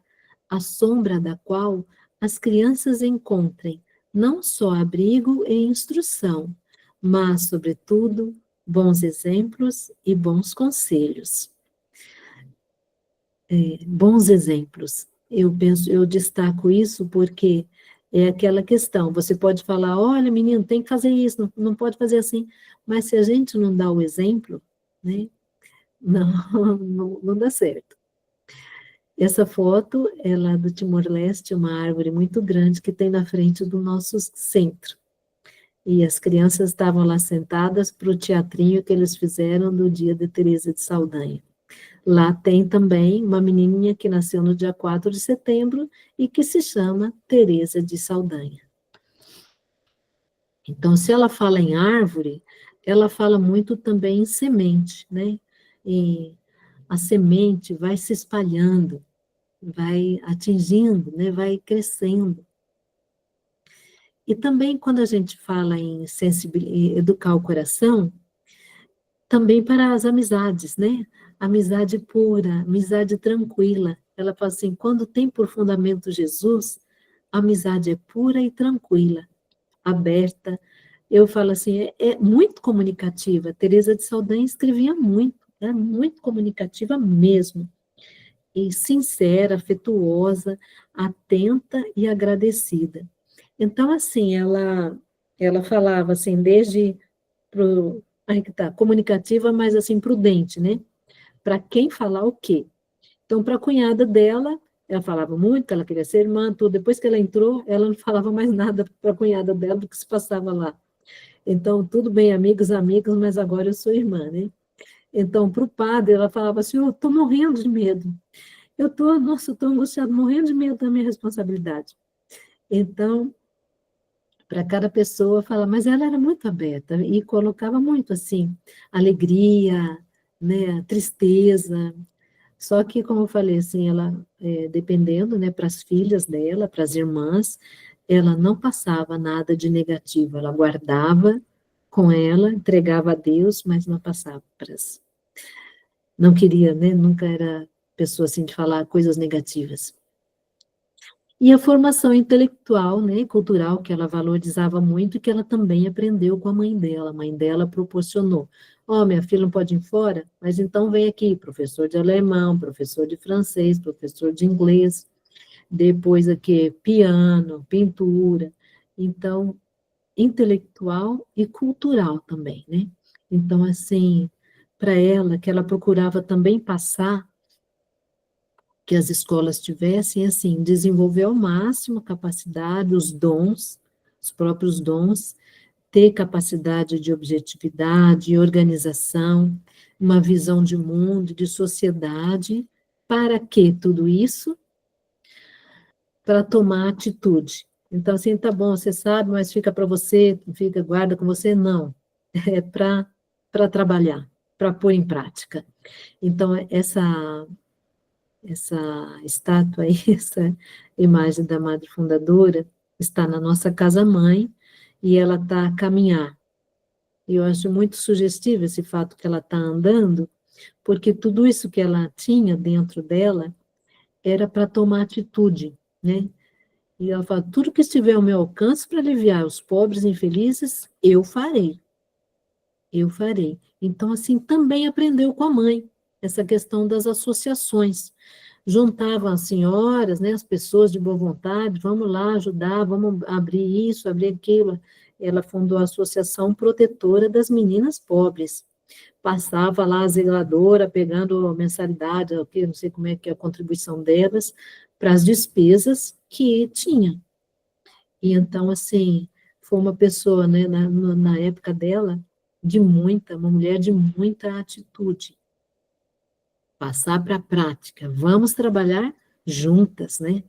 à sombra da qual as crianças encontrem não só abrigo e instrução, mas, sobretudo, bons exemplos e bons conselhos. Bons exemplos. Eu destaco isso porque é aquela questão, você pode falar, olha, menino, tem que fazer isso, não pode fazer assim, mas se a gente não dá o exemplo, né, não dá certo. Essa foto é lá do Timor-Leste, uma árvore muito grande que tem na frente do nosso centro. E as crianças estavam lá sentadas para o teatrinho que eles fizeram do dia de Teresa de Saldanha. Lá tem também uma menininha que nasceu no dia 4 de setembro e que se chama Teresa de Saldanha. Então, se ela fala em árvore, ela fala muito também em semente, né? E a semente vai se espalhando, vai atingindo, né? Vai crescendo. E também quando a gente fala em educar o coração, também para as amizades, né? Amizade pura, amizade tranquila. Ela fala assim, quando tem por fundamento Jesus, a amizade é pura e tranquila, aberta. Eu falo assim, é muito comunicativa. Teresa de Saldanha escrevia muito, é muito comunicativa mesmo. E sincera, afetuosa, atenta e agradecida. Então, assim, ela falava assim, desde aí que tá, comunicativa, mas assim, prudente, né? Para quem falar o quê? Então, para a cunhada dela, ela falava muito, ela queria ser irmã, tudo. Depois que ela entrou, ela não falava mais nada para a cunhada dela do que se passava lá. Então, tudo bem, amigos, mas agora eu sou irmã, né? Então, para o padre, ela falava assim, eu estou morrendo de medo. Nossa, eu estou angustiada, morrendo de medo da minha responsabilidade. Então, para cada pessoa, fala, mas ela era muito aberta e colocava muito, assim, alegria, né, tristeza. Só que, como eu falei, assim, ela, dependendo, né, para as filhas dela, para as irmãs, ela não passava nada de negativo, ela guardava com ela, entregava a Deus, mas não passava para as... Não queria, né, nunca era pessoa, assim, de falar coisas negativas. E a formação intelectual, né, cultural, que ela valorizava muito e que ela também aprendeu com a mãe dela. A mãe dela proporcionou. Ó, minha filha não pode ir fora? Mas então vem aqui, professor de alemão, professor de francês, professor de inglês, depois aqui piano, pintura. Então, intelectual e cultural também, né? Então, assim, para ela, que ela procurava também passar que as escolas tivessem, assim, desenvolver ao máximo a capacidade, os dons, os próprios dons, ter capacidade de objetividade, organização, uma visão de mundo, de sociedade, para que tudo isso? Para tomar atitude. Então, assim, tá bom, você sabe, mas fica para você, fica, guarda com você, não. É para trabalhar, para pôr em prática. Então, essa estátua aí, essa imagem da Madre Fundadora, está na nossa casa-mãe, e ela está a caminhar. E eu acho muito sugestivo esse fato que ela está andando, porque tudo isso que ela tinha dentro dela era para tomar atitude, né? E ela fala, tudo que estiver ao meu alcance para aliviar os pobres e infelizes, eu farei. Eu farei. Então, assim, também aprendeu com a mãe, essa questão das associações. Juntavam as senhoras, né, as pessoas de boa vontade, vamos lá ajudar, vamos abrir isso, abrir aquilo. Ela fundou a Associação Protetora das Meninas Pobres. Passava lá a zeladora, pegando mensalidade, não sei como é que é a contribuição delas, para as despesas que tinha. E então, assim, foi uma pessoa, né, na época dela, uma mulher de muita atitude. Passar para a prática, vamos trabalhar juntas, né?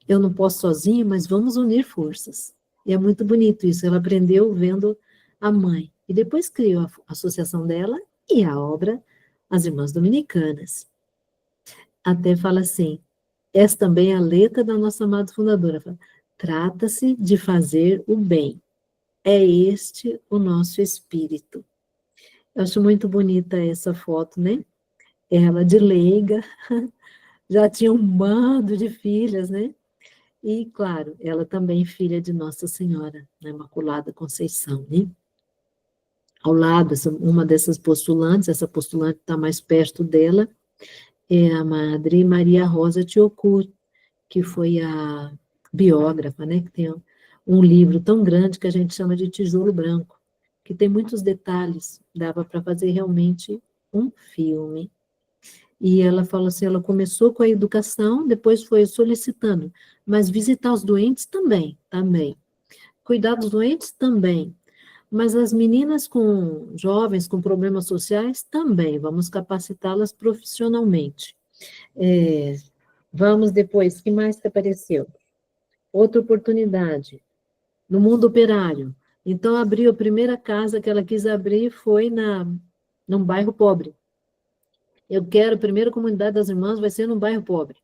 Eu não posso sozinha, mas vamos unir forças. E é muito bonito isso, ela aprendeu vendo a mãe. E depois criou a associação dela e a obra As Irmãs Dominicanas. Até fala assim, essa também é a letra da nossa amada fundadora, fala, trata-se de fazer o bem. É este o nosso espírito. Eu acho muito bonita essa foto, né? Ela de leiga, já tinha um bando de filhas, né? E, claro, ela também filha de Nossa Senhora, na Imaculada Conceição, né? Ao lado, uma dessas postulantes, essa postulante está mais perto dela, é a Madre Maria Rosa Tiocourt, que foi a biógrafa, né? Que tem um livro tão grande que a gente chama de Tijolo Branco, que tem muitos detalhes, dava para fazer realmente um filme. E ela falou assim, ela começou com a educação, depois foi solicitando, mas visitar os doentes também. Cuidar dos doentes também. Mas as meninas jovens com problemas sociais também, vamos capacitá-las profissionalmente. Vamos depois, que mais que apareceu? Outra oportunidade, no mundo operário. Então, abriu a primeira casa que ela quis abrir, foi num bairro pobre. Eu quero, a primeira comunidade das irmãs vai ser num bairro pobre,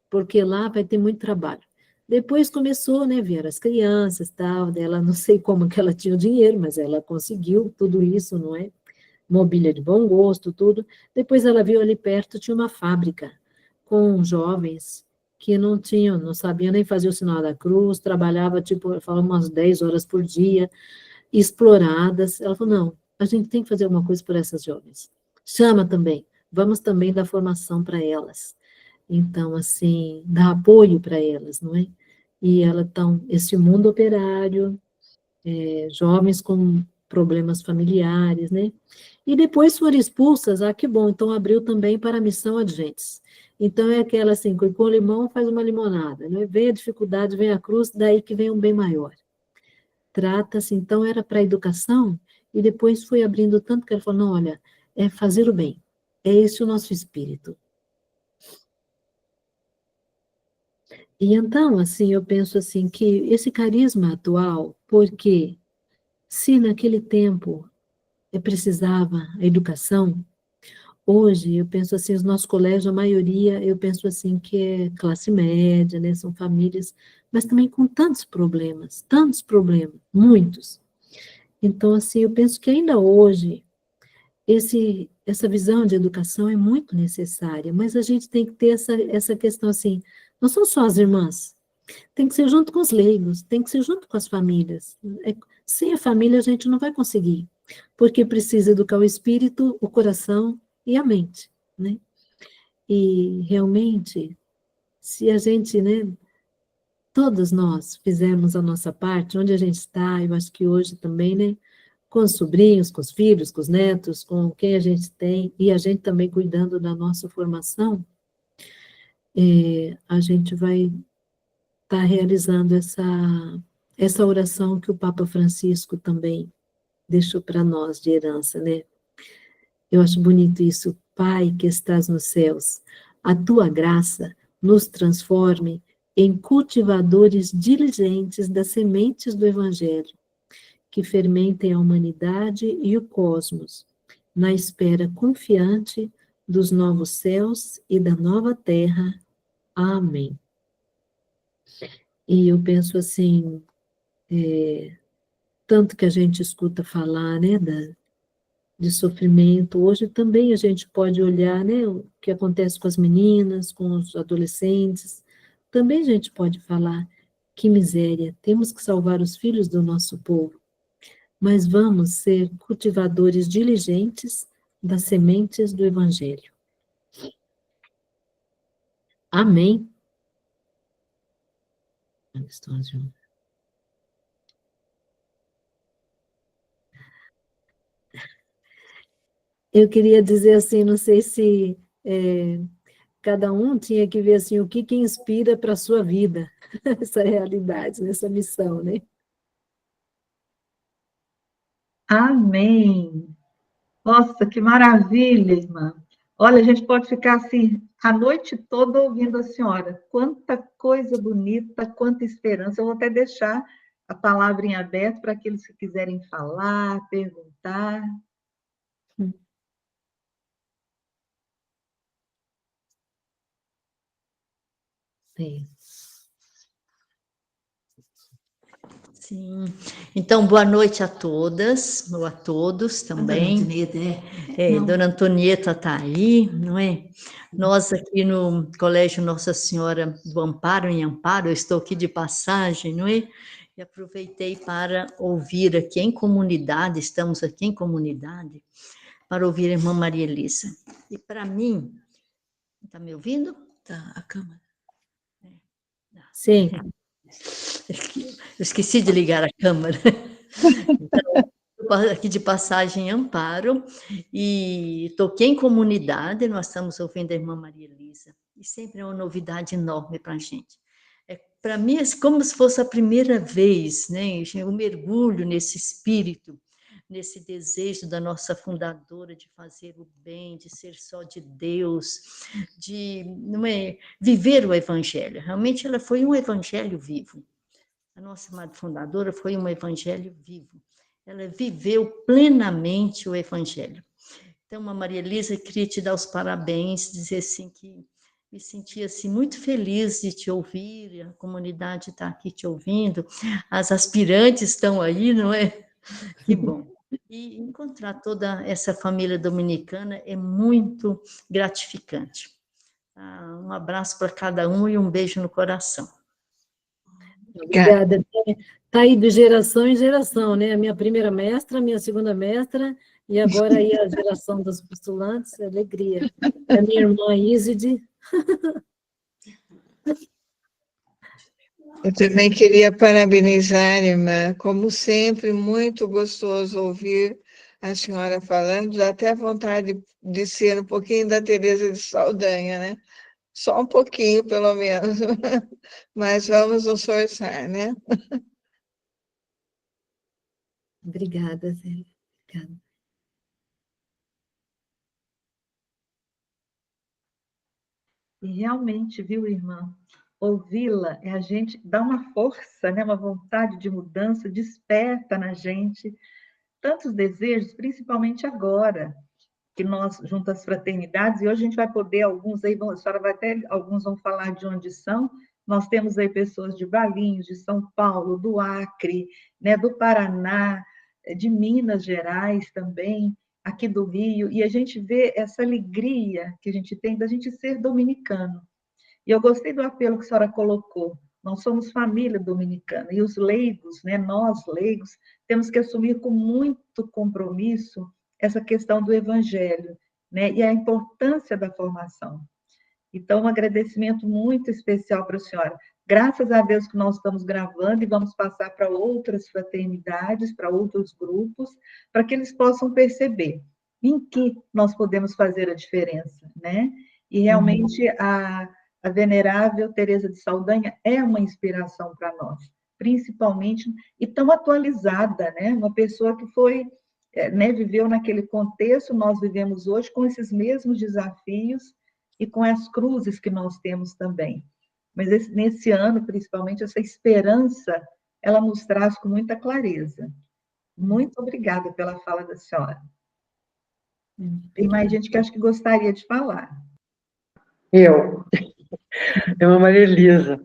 porque lá vai ter muito trabalho. Depois começou, né, vieram as crianças, tal, ela não sei como que ela tinha o dinheiro, mas ela conseguiu tudo isso, não é? Mobília de bom gosto, tudo. Depois ela viu ali perto, tinha uma fábrica com jovens que não sabiam nem fazer o sinal da cruz, trabalhava, tipo, falava umas 10 horas por dia, exploradas. Ela falou, não, a gente tem que fazer alguma coisa por essas jovens. Chama também, vamos também dar formação para elas. Então, assim, dar apoio para elas, não é? E ela, então, esse mundo operário, jovens com problemas familiares, né? E depois foram expulsas, que bom, então abriu também para a missão Adventes. Então é aquela assim, com limão faz uma limonada, né? Vem a dificuldade, vem a cruz, daí que vem um bem maior. Trata-se, então era para a educação, e depois foi abrindo tanto que ela falou, não, olha, é fazer o bem. É esse o nosso espírito. E então, assim, eu penso assim, que esse carisma atual, porque se naquele tempo precisava a educação, hoje eu penso assim, os nossos colégios, a maioria, eu penso assim, que é classe média, né, são famílias, mas também com tantos problemas, muitos. Então, assim, eu penso que ainda hoje, essa visão de educação é muito necessária, mas a gente tem que ter essa questão assim, não são só as irmãs, tem que ser junto com os leigos, tem que ser junto com as famílias. Sem a família a gente não vai conseguir, porque precisa educar o espírito, o coração e a mente, né? E realmente, se a gente, né, todos nós fizermos a nossa parte, onde a gente está, eu acho que hoje também, né, com os sobrinhos, com os filhos, com os netos, com quem a gente tem, e a gente também cuidando da nossa formação, a gente vai estar realizando essa oração que o Papa Francisco também deixou para nós de herança, né? Eu acho bonito isso. Pai que estás nos céus, a tua graça nos transforme em cultivadores diligentes das sementes do Evangelho, que fermentem a humanidade e o cosmos, na espera confiante dos novos céus e da nova terra. Amém. E eu penso assim, tanto que a gente escuta falar, né, de sofrimento, hoje também a gente pode olhar, né, o que acontece com as meninas, com os adolescentes, também a gente pode falar, que miséria, temos que salvar os filhos do nosso povo, mas vamos ser cultivadores diligentes das sementes do Evangelho. Amém. Eu queria dizer assim, não sei se cada um tinha que ver assim, o que inspira para a sua vida, essa realidade, nessa missão, né? Amém. Nossa, que maravilha, irmã. Olha, a gente pode ficar assim a noite toda ouvindo a senhora. Quanta coisa bonita, quanta esperança. Eu vou até deixar a palavra em aberto para aqueles que quiserem falar, perguntar. Sim. Sim. Então, boa noite a todas, ou a todos também. Dona Antonieta está aí, não é? Nós aqui no Colégio Nossa Senhora do Amparo, em Amparo, eu estou aqui de passagem, não é? E aproveitei para ouvir aqui em comunidade, estamos aqui em comunidade, para ouvir a irmã Maria Elisa. E para mim, está me ouvindo? Tá, a câmera. Sim. Eu esqueci de ligar a câmera. Então, aqui de passagem em Amparo, e toquei em comunidade, nós estamos ouvindo a irmã Maria Elisa, e sempre é uma novidade enorme para a gente. Para mim, é como se fosse a primeira vez, né? Eu mergulho nesse espírito, nesse desejo da nossa fundadora de fazer o bem, de ser só de Deus, de viver o Evangelho. Realmente, ela foi um Evangelho vivo. A nossa amada fundadora foi um Evangelho vivo. Ela viveu plenamente o Evangelho. Então, a Maria Elisa, queria te dar os parabéns, dizer assim que me senti assim, muito feliz de te ouvir, a comunidade está aqui te ouvindo, as aspirantes estão aí, não é? Que bom. E encontrar toda essa família dominicana é muito gratificante. Um abraço para cada um e um beijo no coração. Obrigada. Está aí de geração em geração, né? A minha primeira mestra, a minha segunda mestra, e agora aí a geração dos postulantes, alegria. A minha irmã Iside. Eu também queria parabenizar, irmã. Como sempre, muito gostoso ouvir a senhora falando, dá até vontade de ser um pouquinho da Teresa de Saldanha, né? Só um pouquinho, pelo menos. Mas vamos nos esforçar, né? Obrigada, Zé. Obrigada. E realmente, viu, irmã, ouvi-la é a gente dá uma força, né, uma vontade de mudança, desperta na gente tantos desejos, principalmente agora, que nós, junto às fraternidades, e hoje a gente vai poder, alguns aí, a senhora vai até, alguns vão falar de onde são, nós temos aí pessoas de Valinhos, de São Paulo, do Acre, né, do Paraná, de Minas Gerais também, aqui do Rio, e a gente vê essa alegria que a gente tem da gente ser dominicano. E eu gostei do apelo que a senhora colocou, nós somos família dominicana, e os leigos, né, nós leigos, temos que assumir com muito compromisso essa questão do evangelho, né, e a importância da formação. Então, um agradecimento muito especial para a senhora. Graças a Deus que nós estamos gravando e vamos passar para outras fraternidades, para outros grupos, para que eles possam perceber em que nós podemos fazer a diferença, né? E realmente a venerável Teresa de Saldanha é uma inspiração para nós, principalmente, e tão atualizada, né? Uma pessoa que foi, né, viveu naquele contexto, nós vivemos hoje com esses mesmos desafios e com as cruzes que nós temos também. Mas nesse ano, principalmente, essa esperança, ela nos traz com muita clareza. Muito obrigada pela fala da senhora. Tem mais gente que acho que gostaria de falar. Eu, Maria Elisa,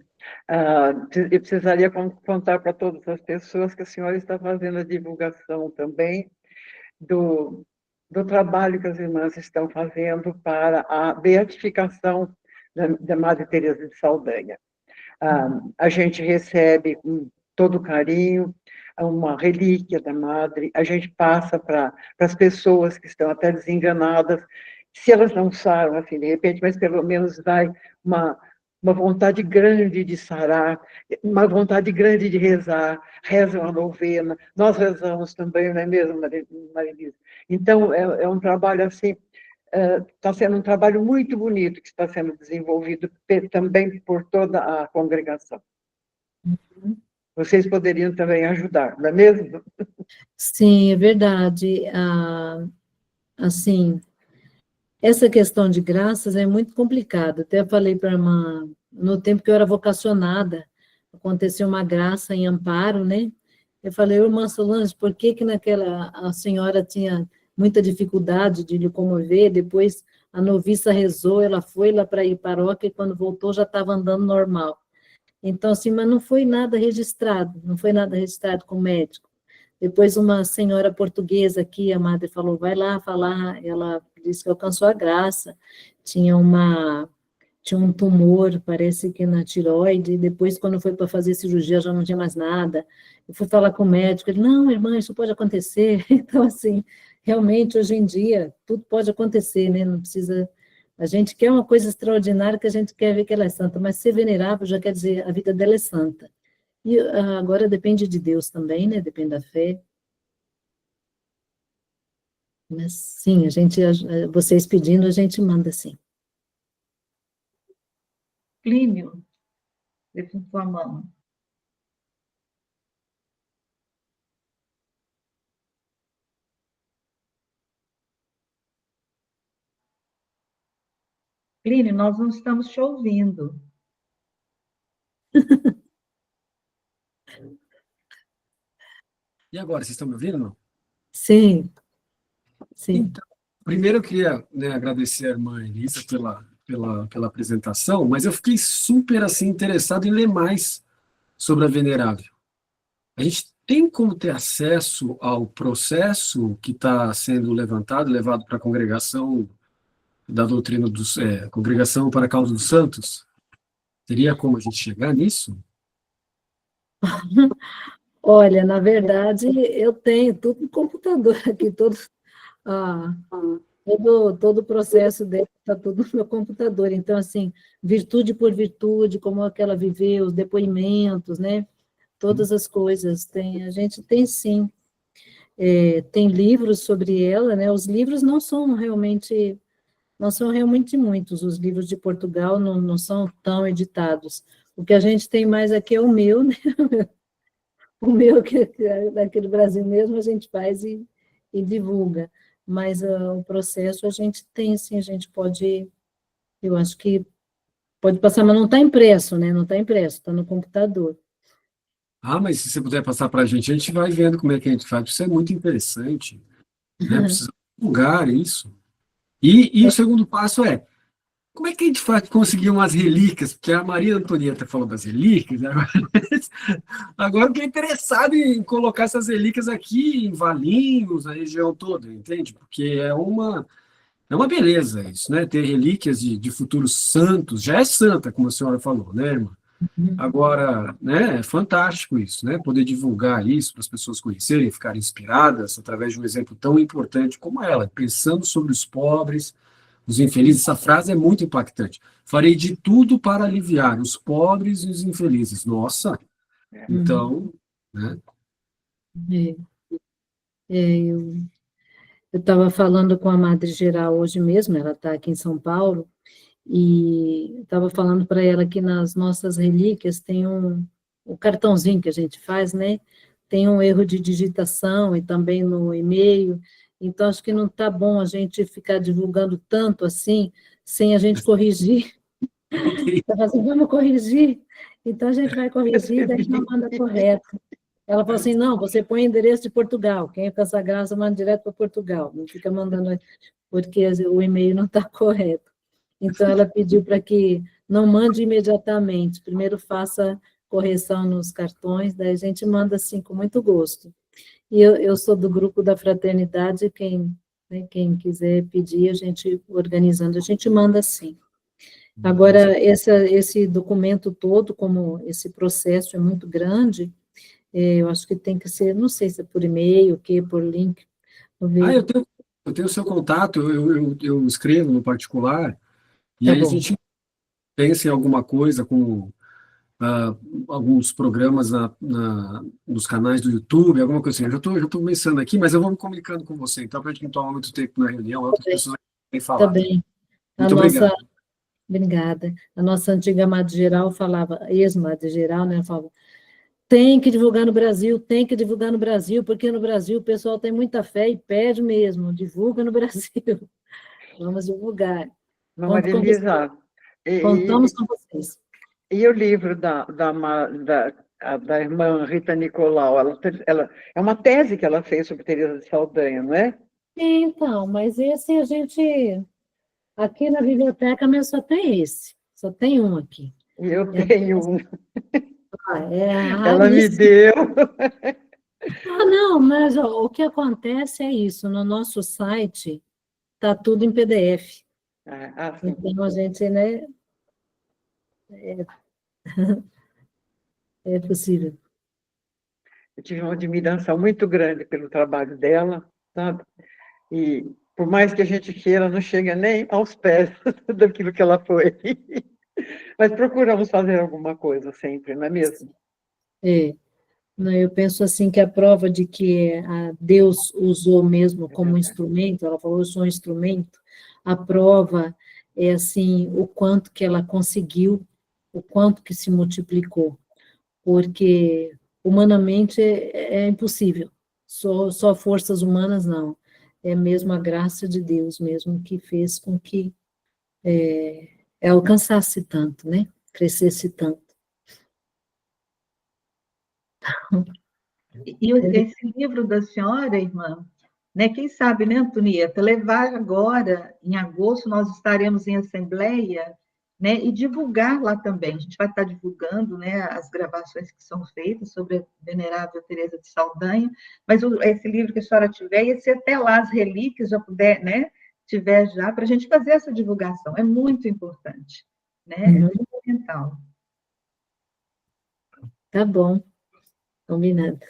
eu precisaria contar para todas as pessoas que a senhora está fazendo a divulgação também do trabalho que as irmãs estão fazendo para a beatificação da Madre Teresa de Saldanha. A gente recebe com todo carinho uma relíquia da Madre, a gente passa para as pessoas que estão até desenganadas, se elas não saram, assim, de repente, mas pelo menos dá uma vontade grande de sarar, uma vontade grande de rezar, rezam a novena, nós rezamos também, não é mesmo, Maria Elisa? Então, é um trabalho assim, está sendo um trabalho muito bonito que está sendo desenvolvido também por toda a congregação. Vocês poderiam também ajudar, não é mesmo? Sim, é verdade. Assim, essa questão de graças é muito complicada. Até falei para a irmã, no tempo que eu era vocacionada, aconteceu uma graça em Amparo, né? Eu falei, irmã Solange, por que a senhora tinha muita dificuldade de lhe comover? Depois a noviça rezou, ela foi lá para ir paróquia e quando voltou já estava andando normal. Então, assim, mas não foi nada registrado, não foi nada registrado com o médico. Depois uma senhora portuguesa aqui, a madre falou, vai lá falar, ela disse que alcançou a graça, tinha um tumor, parece que na tireoide, e depois quando foi para fazer cirurgia já não tinha mais nada. Eu fui falar com o médico, ele, não, irmã, isso pode acontecer. Então, assim, realmente, hoje em dia, tudo pode acontecer, né? Não precisa... A gente quer uma coisa extraordinária que a gente quer ver que ela é santa, mas ser venerável já quer dizer a vida dela é santa. E agora depende de Deus também, né? Depende da fé. Mas sim, vocês pedindo, a gente manda sim. Plínio, levantou a mão. Plínio, nós não estamos te ouvindo. E agora, vocês estão me ouvindo, não? Sim, sim. Então, primeiro eu queria, né, agradecer a irmã Elisa pela apresentação, mas eu fiquei super assim, interessado em ler mais sobre a Venerável. A gente tem como ter acesso ao processo que está sendo levado para a congregação da doutrina dos Congregação para a Causa dos Santos? Teria como a gente chegar nisso? Olha, na verdade, eu tenho tudo no computador aqui, todo o processo dele está tudo no meu computador. Então, assim, virtude por virtude, como é que ela viveu, os depoimentos, né? Todas as coisas. A gente tem, sim. Tem livros sobre ela, né? Os livros não são realmente muitos. Os livros de Portugal não são tão editados. O que a gente tem mais aqui é o meu, né? O meu, que é daquele Brasil mesmo, a gente faz e divulga. Mas o processo a gente tem, sim, a gente pode, eu acho que Pode passar, mas não está impresso, né? Não está impresso, está no computador. Ah, mas se você puder passar para a gente vai vendo como é que a gente faz. Isso é muito interessante, né? Precisa divulgar isso. E o segundo passo é, como é que a gente faz para conseguir umas relíquias? Porque a Maria Antonieta falou das relíquias, né? Agora eu estou interessado em colocar essas relíquias aqui em Valinhos, na região toda, entende? Porque é uma beleza isso, né? Ter relíquias de futuros santos. Já é santa, como a senhora falou, né, irmã? Agora, né, é fantástico isso, né? Poder divulgar isso para as pessoas conhecerem, ficarem inspiradas através de um exemplo tão importante como ela, pensando sobre os pobres, os infelizes. Essa frase é muito impactante. Farei de tudo para aliviar os pobres e os infelizes. Nossa, então, né? É, eu estava falando com a Madre Geral hoje mesmo, ela está aqui em São Paulo, e estava falando para ela que nas nossas relíquias tem o cartãozinho que a gente faz, né? Tem um erro de digitação e também no e-mail, então acho que não está bom a gente ficar divulgando tanto assim, sem a gente corrigir. Ela falou assim, vamos corrigir, então a gente vai corrigir, daí não manda correto. Ela falou assim, não, você põe endereço de Portugal, quem é com essa graça manda direto para Portugal, não fica mandando, porque o e-mail não está correto. Então, ela pediu para que não mande imediatamente, primeiro faça correção nos cartões, daí a gente manda assim com muito gosto. E eu sou do grupo da Fraternidade, quem quiser pedir, a gente organizando, a gente manda assim. Agora, esse documento todo, como esse processo é muito grande, eu acho que tem que ser, não sei se é por e-mail, o que, por link. Vou ver. Eu tenho o seu contato, eu escrevo no particular, e Tá aí a bom. gente pensa em alguma coisa como alguns programas nos canais do YouTube, alguma coisa assim. Eu já estou pensando aqui, mas eu vou me comunicando com você, então, para a gente não tomar muito tempo na reunião, outras pessoas têm Tá falado. bem. Muito obrigado. Obrigada. A nossa antiga Madre Geral falava, ex-Madre Geral, né, falava, tem que divulgar no Brasil, tem que divulgar no Brasil, porque no Brasil o pessoal tem muita fé e pede mesmo, divulga no Brasil. Vamos divulgar. Conto Maria com vocês. Elisa, Contamos com vocês. e o livro da irmã Rita Nicolau? Ela, é uma tese que ela fez sobre Teresa de Saldanha, não é? Então, mas esse a gente, aqui na biblioteca mesmo só tem esse, só tem um aqui. E eu tenho um. É Ela me raríssimo. deu. Não, mas ó, o que acontece é isso, no nosso site está tudo em PDF. Sim. Então, a gente, né, é possível. Eu tive uma admiração muito grande pelo trabalho dela, sabe? E por mais que a gente queira, não chega nem aos pés daquilo que ela foi. Mas procuramos fazer alguma coisa sempre, não é mesmo? É. Não, eu penso assim que a prova de que Deus usou mesmo como instrumento, ela falou, eu sou um instrumento, a prova é assim, o quanto que ela conseguiu, o quanto que se multiplicou, porque humanamente é impossível, só forças humanas é mesmo a graça de Deus mesmo que fez com que alcançasse tanto, né, crescesse tanto. E esse livro da senhora, irmã, né, quem sabe, né, Antonieta, levar agora, em agosto, nós estaremos em assembleia, né, e divulgar lá também. A gente vai estar divulgando, né, as gravações que são feitas sobre a venerável Teresa de Saldanha, mas esse livro que a senhora tiver, e se até lá as relíquias já puder, né, tiver já, para a gente fazer essa divulgação, é muito importante, né, é fundamental. Tá bom, combinado.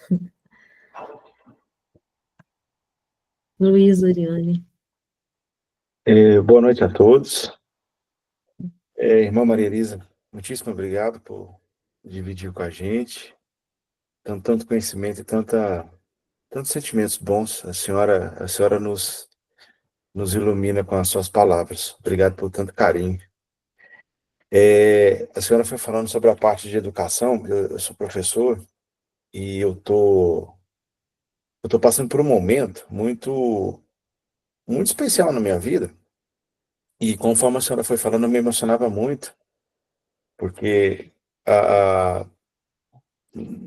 Luiz Oriane. Boa noite a todos. Irmã Maria Elisa, muitíssimo obrigado por dividir com a gente tanto conhecimento e tantos sentimentos bons. A senhora nos ilumina com as suas palavras. Obrigado por tanto carinho. A senhora foi falando sobre a parte de educação. Eu sou professor e eu tô passando por um momento muito muito especial na minha vida. E conforme a senhora foi falando, eu me emocionava muito porque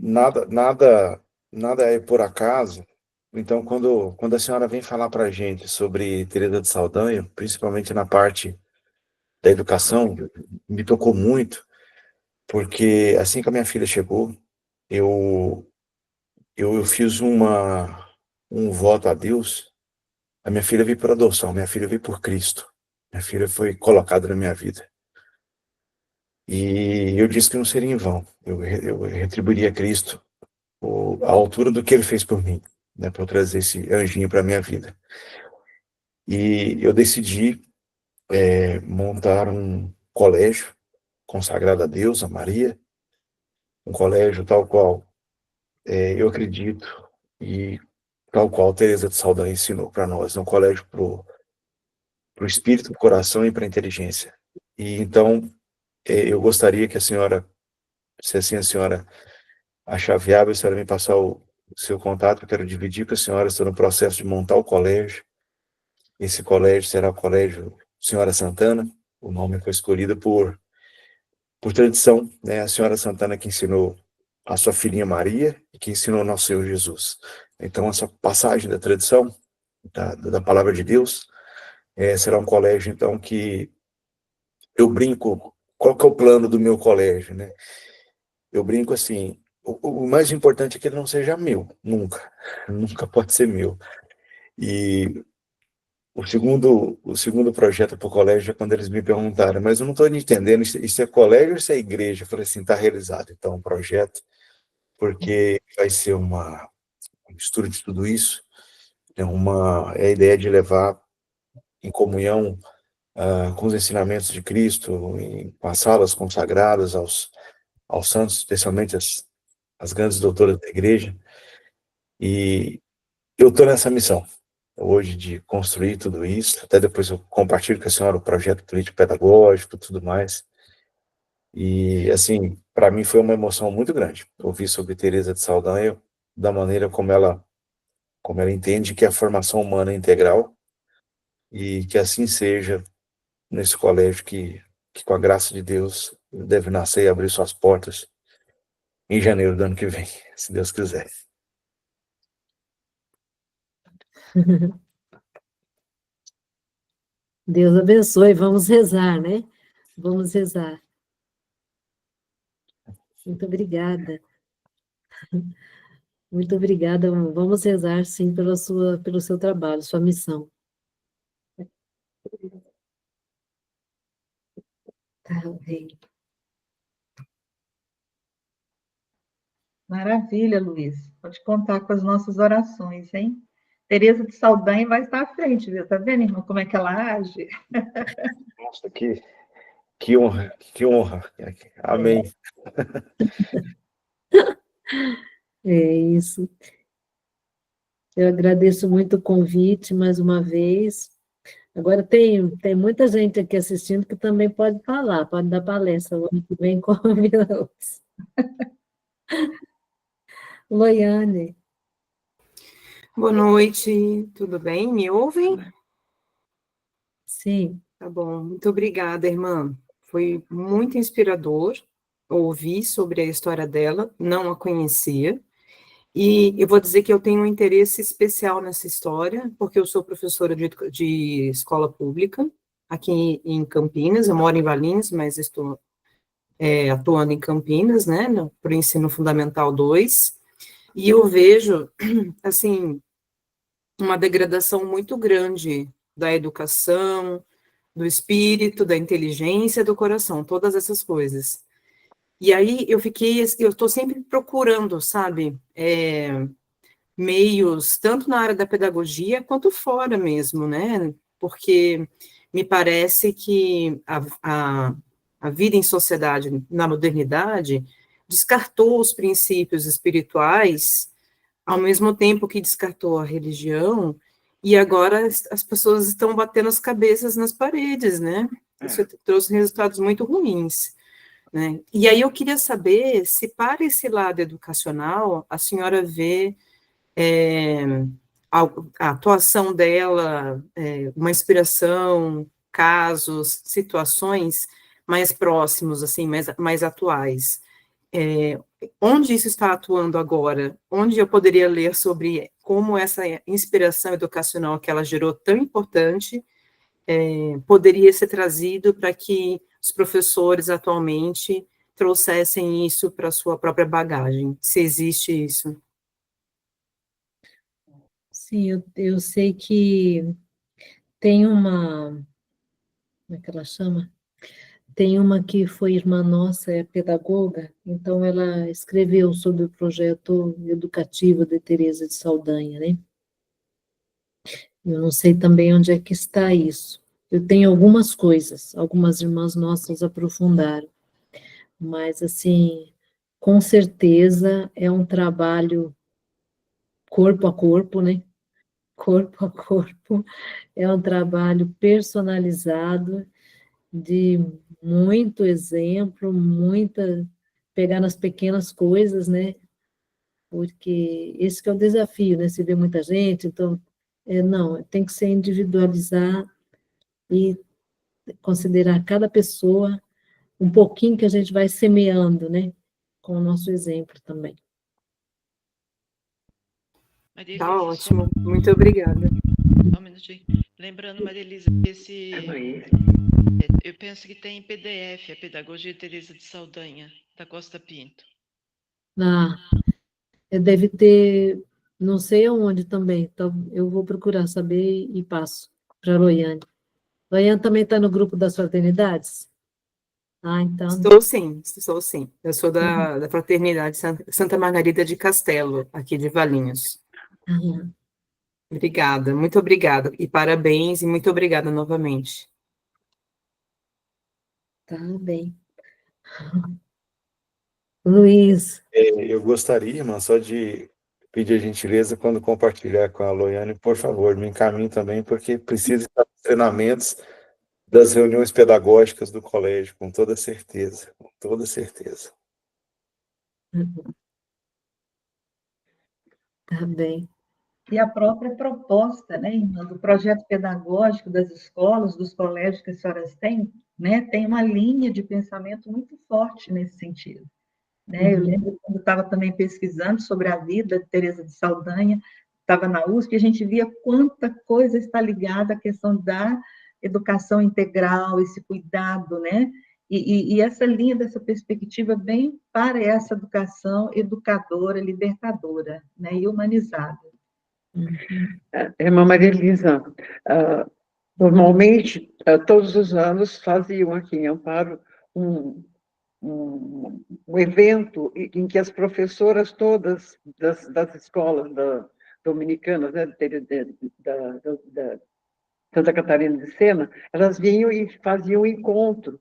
nada é por acaso. Então, quando a senhora vem falar para a gente sobre Teresa de Saldanha, principalmente na parte da educação, me tocou muito, porque assim que a minha filha chegou, eu fiz um voto a Deus. A minha filha veio por adoção, minha filha veio por Cristo. Minha filha foi colocada na minha vida. E eu disse que não seria em vão. Eu retribuiria a Cristo a altura do que ele fez por mim, né, para eu trazer esse anjinho para a minha vida. E eu decidi montar um colégio consagrado a Deus, a Maria, um colégio tal qual eu acredito e tal qual Teresa de Saldanha ensinou para nós, um colégio para o espírito, para o coração e para a inteligência. E então eu gostaria que a senhora, se assim a senhora achar viável, a senhora me passar o seu contato, eu quero dividir com a senhora, estou no processo de montar o colégio. Esse colégio será o Colégio Senhora Santana, o nome foi escolhido por tradição, né? A Senhora Santana que ensinou a sua filhinha Maria e que ensinou o nosso Senhor Jesus. Então, essa passagem da tradição, da palavra de Deus, será um colégio, então, que eu brinco, qual que é o plano do meu colégio, né? Eu brinco assim, o mais importante é que ele não seja meu, nunca. Nunca pode ser meu. E o segundo projeto para o colégio é quando eles me perguntaram, mas eu não estou entendendo, isso é colégio ou isso é igreja? Eu falei assim, está realizado, então, o projeto, porque vai ser uma mistura de tudo isso, é a ideia de levar em comunhão com os ensinamentos de Cristo, com as salas consagradas aos santos, especialmente as grandes doutoras da igreja, e eu estou nessa missão hoje de construir tudo isso, até depois eu compartilho com a senhora o projeto político-pedagógico e tudo mais, e assim, para mim foi uma emoção muito grande ouvir sobre Teresa de Saldanha, da maneira como ela entende que a formação humana é integral, e que assim seja nesse colégio que com a graça de Deus deve nascer e abrir suas portas em janeiro do ano que vem, se Deus quiser. Deus abençoe, vamos rezar, né? Vamos rezar. Muito obrigada. Muito obrigada. Vamos rezar, sim, pelo seu trabalho, sua missão. Tá, rei. Maravilha, Luiz. Pode contar com as nossas orações, hein? Tereza de Saldanha vai estar à frente, viu? Tá vendo, irmão, como é que ela age? Nossa, que honra, que honra. Amém. É isso. Eu agradeço muito o convite mais uma vez. Agora tem muita gente aqui assistindo que também pode falar, pode dar palestra. O ano que vem convidamos. Loiane. Boa noite, tudo bem? Me ouvem? Sim. Tá bom, muito obrigada, irmã. Foi muito inspirador ouvir sobre a história dela, não a conhecia. E eu vou dizer que eu tenho um interesse especial nessa história, porque eu sou professora de escola pública aqui em Campinas. Eu moro em Valinhos, mas estou atuando em Campinas, né, para o ensino fundamental 2. E eu vejo, assim, uma degradação muito grande da educação, do espírito, da inteligência, do coração, todas essas coisas. E aí eu estou sempre procurando, sabe, meios, tanto na área da pedagogia, quanto fora mesmo, né, porque me parece que a vida em sociedade, na modernidade, descartou os princípios espirituais, ao mesmo tempo que descartou a religião, e agora as pessoas estão batendo as cabeças nas paredes, né? Isso trouxe resultados muito ruins, né? E aí eu queria saber se, para esse lado educacional, a senhora vê a atuação dela, uma inspiração, casos, situações, mais próximos, assim, mais atuais. Onde isso está atuando agora? Onde eu poderia ler sobre como essa inspiração educacional que ela gerou tão importante poderia ser trazido para que os professores atualmente trouxessem isso para a sua própria bagagem, se existe isso? Sim, eu sei que tem uma, como é que ela chama? Tem uma que foi irmã nossa, é pedagoga, então ela escreveu sobre o projeto educativo de Teresa de Saldanha, né? Eu não sei também onde é que está isso. Eu tenho algumas coisas, algumas irmãs nossas aprofundaram, mas, assim, com certeza é um trabalho corpo a corpo, né? Corpo a corpo, é um trabalho personalizado, de muito exemplo, pegar nas pequenas coisas, né? Porque esse que é o desafio, né? Se vê muita gente, então, não, tem que ser individualizar e considerar cada pessoa um pouquinho que a gente vai semeando, né? Com o nosso exemplo também. Maria Tá Elisa, ótimo, muito obrigada. só um minutinho. Lembrando, Maria Elisa, eu penso que tem em PDF, a Pedagogia de Teresa de Saldanha, da Costa Pinto. Deve ter, não sei aonde também, então eu vou procurar saber e passo para a Loiane. Loiane também está no grupo das fraternidades? Então... Estou sim. Eu sou da Fraternidade Santa Margarida de Castelo, aqui de Valinhos. Uhum. Obrigada, muito obrigada, e parabéns, e muito obrigada novamente. Tá bem. Luiz. Eu gostaria, irmã, só de pedir a gentileza, quando compartilhar com a Loiane, por favor, me encaminhe também, porque precisa estar nos treinamentos das reuniões pedagógicas do colégio, com toda certeza, com toda certeza. Tá bem. E a própria proposta, né, irmã, do projeto pedagógico das escolas, dos colégios que as senhoras têm, né, tem uma linha de pensamento muito forte nesse sentido. Né? Eu lembro quando estava também pesquisando sobre a vida de Teresa de Saldanha, estava na USP, a gente via quanta coisa está ligada à questão da educação integral, esse cuidado, né? E essa linha dessa perspectiva bem para essa educação educadora, libertadora, né? E humanizada. Irmã Maria Elisa, normalmente, todos os anos, faziam aqui em Amparo um evento em que as professoras todas das escolas dominicanas, né, da Santa Catarina de Sena, elas vinham e faziam um encontro,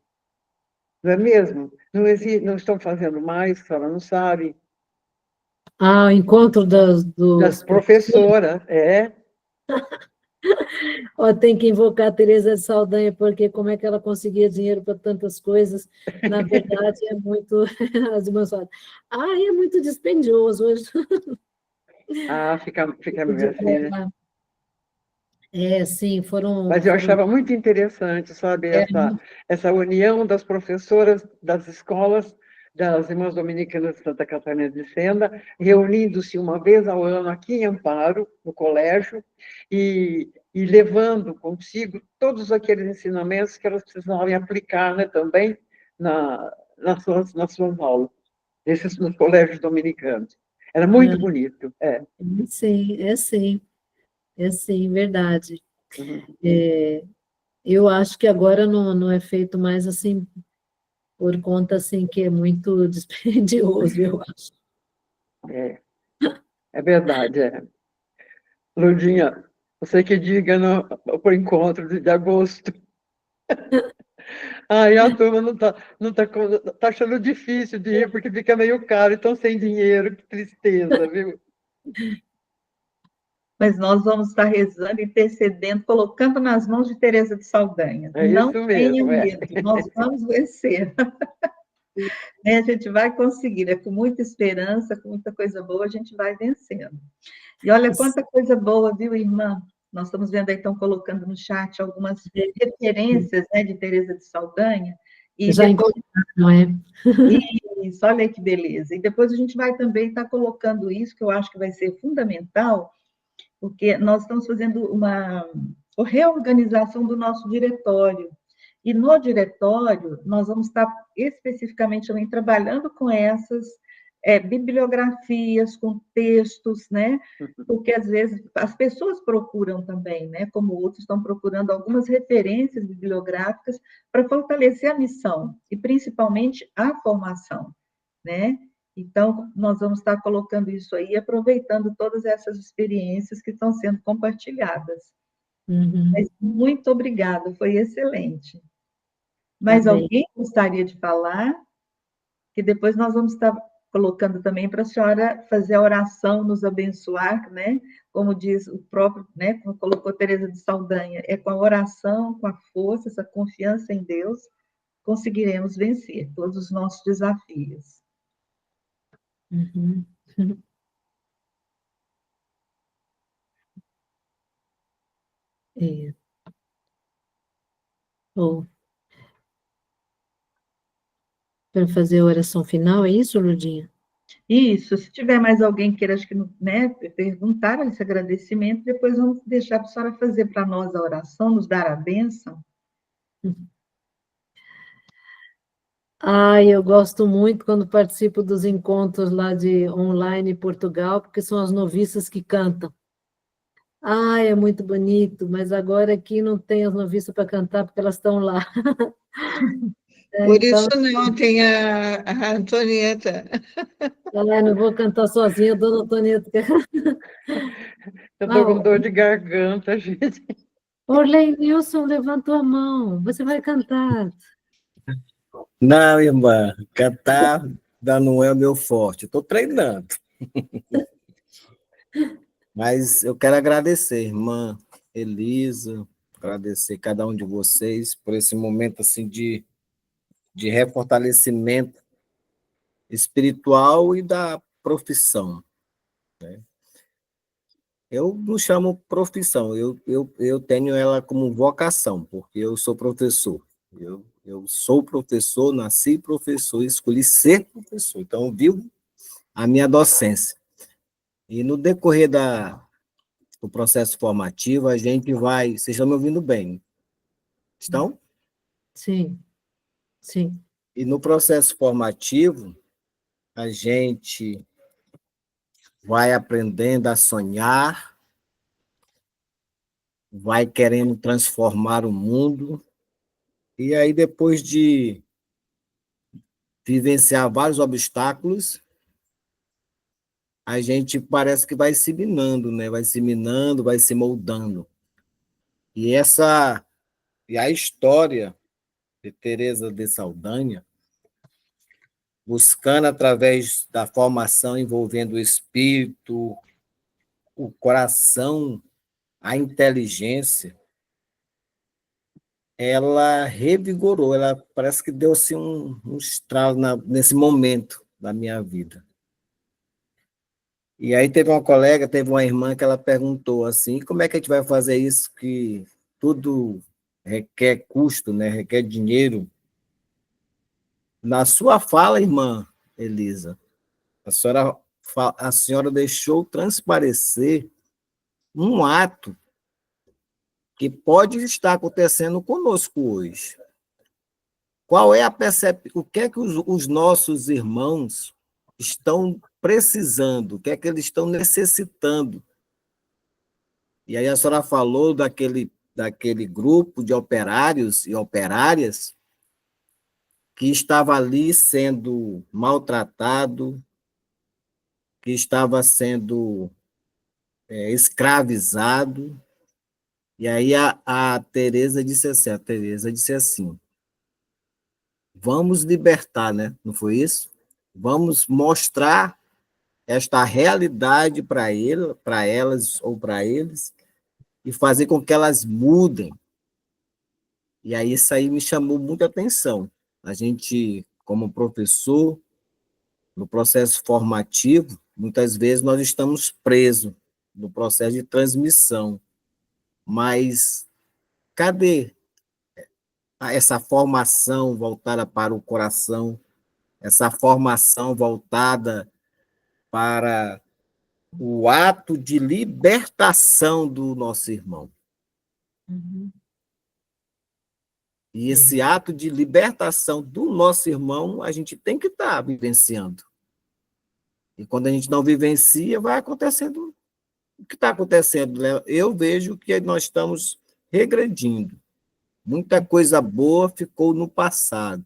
não é mesmo? Não estão fazendo mais, a senhora não sabe. O encontro das professoras, Tem que invocar a Teresa de Saldanha, porque como é que ela conseguia dinheiro para tantas coisas? Na verdade, é muito... As irmãs falam, é muito dispendioso hoje. Fica meio assim, né? Sim, foram... Mas eu achava muito interessante, sabe, essa união das professoras das escolas, das Irmãs Dominicanas de Santa Catarina de Sena, reunindo-se uma vez ao ano aqui em Amparo, no colégio, e levando consigo todos aqueles ensinamentos que elas precisavam aplicar, né, também nas suas aulas, nos colégios dominicanos. Era muito bonito. Sim, verdade. Eu acho que agora não é feito mais assim, por conta assim, que é muito dispendioso, eu acho. É verdade, Lourdinha, você que diga para o encontro de agosto. A turma não tá achando difícil de ir, porque fica meio caro e estão sem dinheiro, que tristeza, viu? Mas nós vamos estar rezando, intercedendo, colocando nas mãos de Teresa de Saldanha. Não tenha medo, nós vamos vencer. A gente vai conseguir, com muita esperança, com muita coisa boa, a gente vai vencendo. E olha quanta coisa boa, viu, irmã? Nós estamos vendo aí, estão colocando no chat algumas referências, né, de Teresa de Saldanha, E Já depois, não é? isso, olha que beleza. E depois a gente vai também estar colocando isso, que eu acho que vai ser fundamental, porque nós estamos fazendo uma reorganização do nosso diretório. E no diretório, nós vamos estar especificamente também trabalhando com essas bibliografias, com textos, né? Porque às vezes as pessoas procuram também, né? Como outros estão procurando algumas referências bibliográficas para fortalecer a missão e principalmente a formação, né? Então, nós vamos estar colocando isso aí, aproveitando todas essas experiências que estão sendo compartilhadas. Mas muito obrigada, foi excelente. Mais alguém gostaria de falar? Que depois nós vamos estar colocando também para a senhora fazer a oração, nos abençoar, né? Como diz o próprio, né? Como colocou Teresa de Saldanha, é com a oração, com a força, essa confiança em Deus, conseguiremos vencer todos os nossos desafios. É. Oh. Para fazer a oração final, é isso, Lurdinha? Isso, se tiver mais alguém queira, acho que, né, perguntar esse agradecimento, depois vamos deixar a senhora fazer para nós a oração, nos dar a bênção. Eu gosto muito quando participo dos encontros lá de online em Portugal, porque são as noviças que cantam. É muito bonito, mas agora aqui não tem as noviças para cantar, porque elas estão lá. Por Então, isso não tem a Antonieta. não vou cantar sozinha, a dona Antonieta. Eu estou com dor de garganta, gente. Orley Nilson levantou a mão, você vai cantar. Não, irmã, cantar não é o meu forte, estou treinando. Mas eu quero agradecer, irmã Elisa, agradecer cada um de vocês por esse momento assim de refortalecimento espiritual e da profissão. Né? Eu não chamo profissão, eu tenho ela como vocação, porque eu sou professor. Eu sou professor, nasci professor, escolhi ser professor, então eu vivo a minha docência. E no decorrer do processo formativo, a gente vai... Vocês estão me ouvindo bem? Estão? Sim, sim. E no processo formativo, a gente vai aprendendo a sonhar, vai querendo transformar o mundo, e aí depois de vivenciar vários obstáculos, a gente parece que vai se minando, né? Vai se minando, vai se moldando. E a história de Teresa de Saldanha, buscando através da formação envolvendo o espírito, o coração, a inteligência, ela revigorou, ela parece que deu assim, um estralo nesse momento da minha vida. E aí teve uma irmã que ela perguntou assim, como é que a gente vai fazer isso que tudo requer custo, né? Requer dinheiro? Na sua fala, irmã Elisa, a senhora deixou transparecer um ato que pode estar acontecendo conosco hoje. Qual é a percepção? O que é que os nossos irmãos estão precisando? O que é que eles estão necessitando? E aí a senhora falou daquele grupo de operários e operárias que estava ali sendo maltratado, que estava sendo escravizado. E aí a Teresa disse assim, vamos libertar, né? Não foi isso? Vamos mostrar esta realidade para elas ou para eles e fazer com que elas mudem. E aí isso aí me chamou muita atenção. A gente, como professor, no processo formativo, muitas vezes nós estamos presos no processo de transmissão. Mas cadê essa formação voltada para o coração, essa formação voltada para o ato de libertação do nosso irmão. E esse ato de libertação do nosso irmão, a gente tem que estar vivenciando. E quando a gente não vivencia, vai acontecendo o que está acontecendo. Né? Eu vejo que nós estamos regredindo. Muita coisa boa ficou no passado.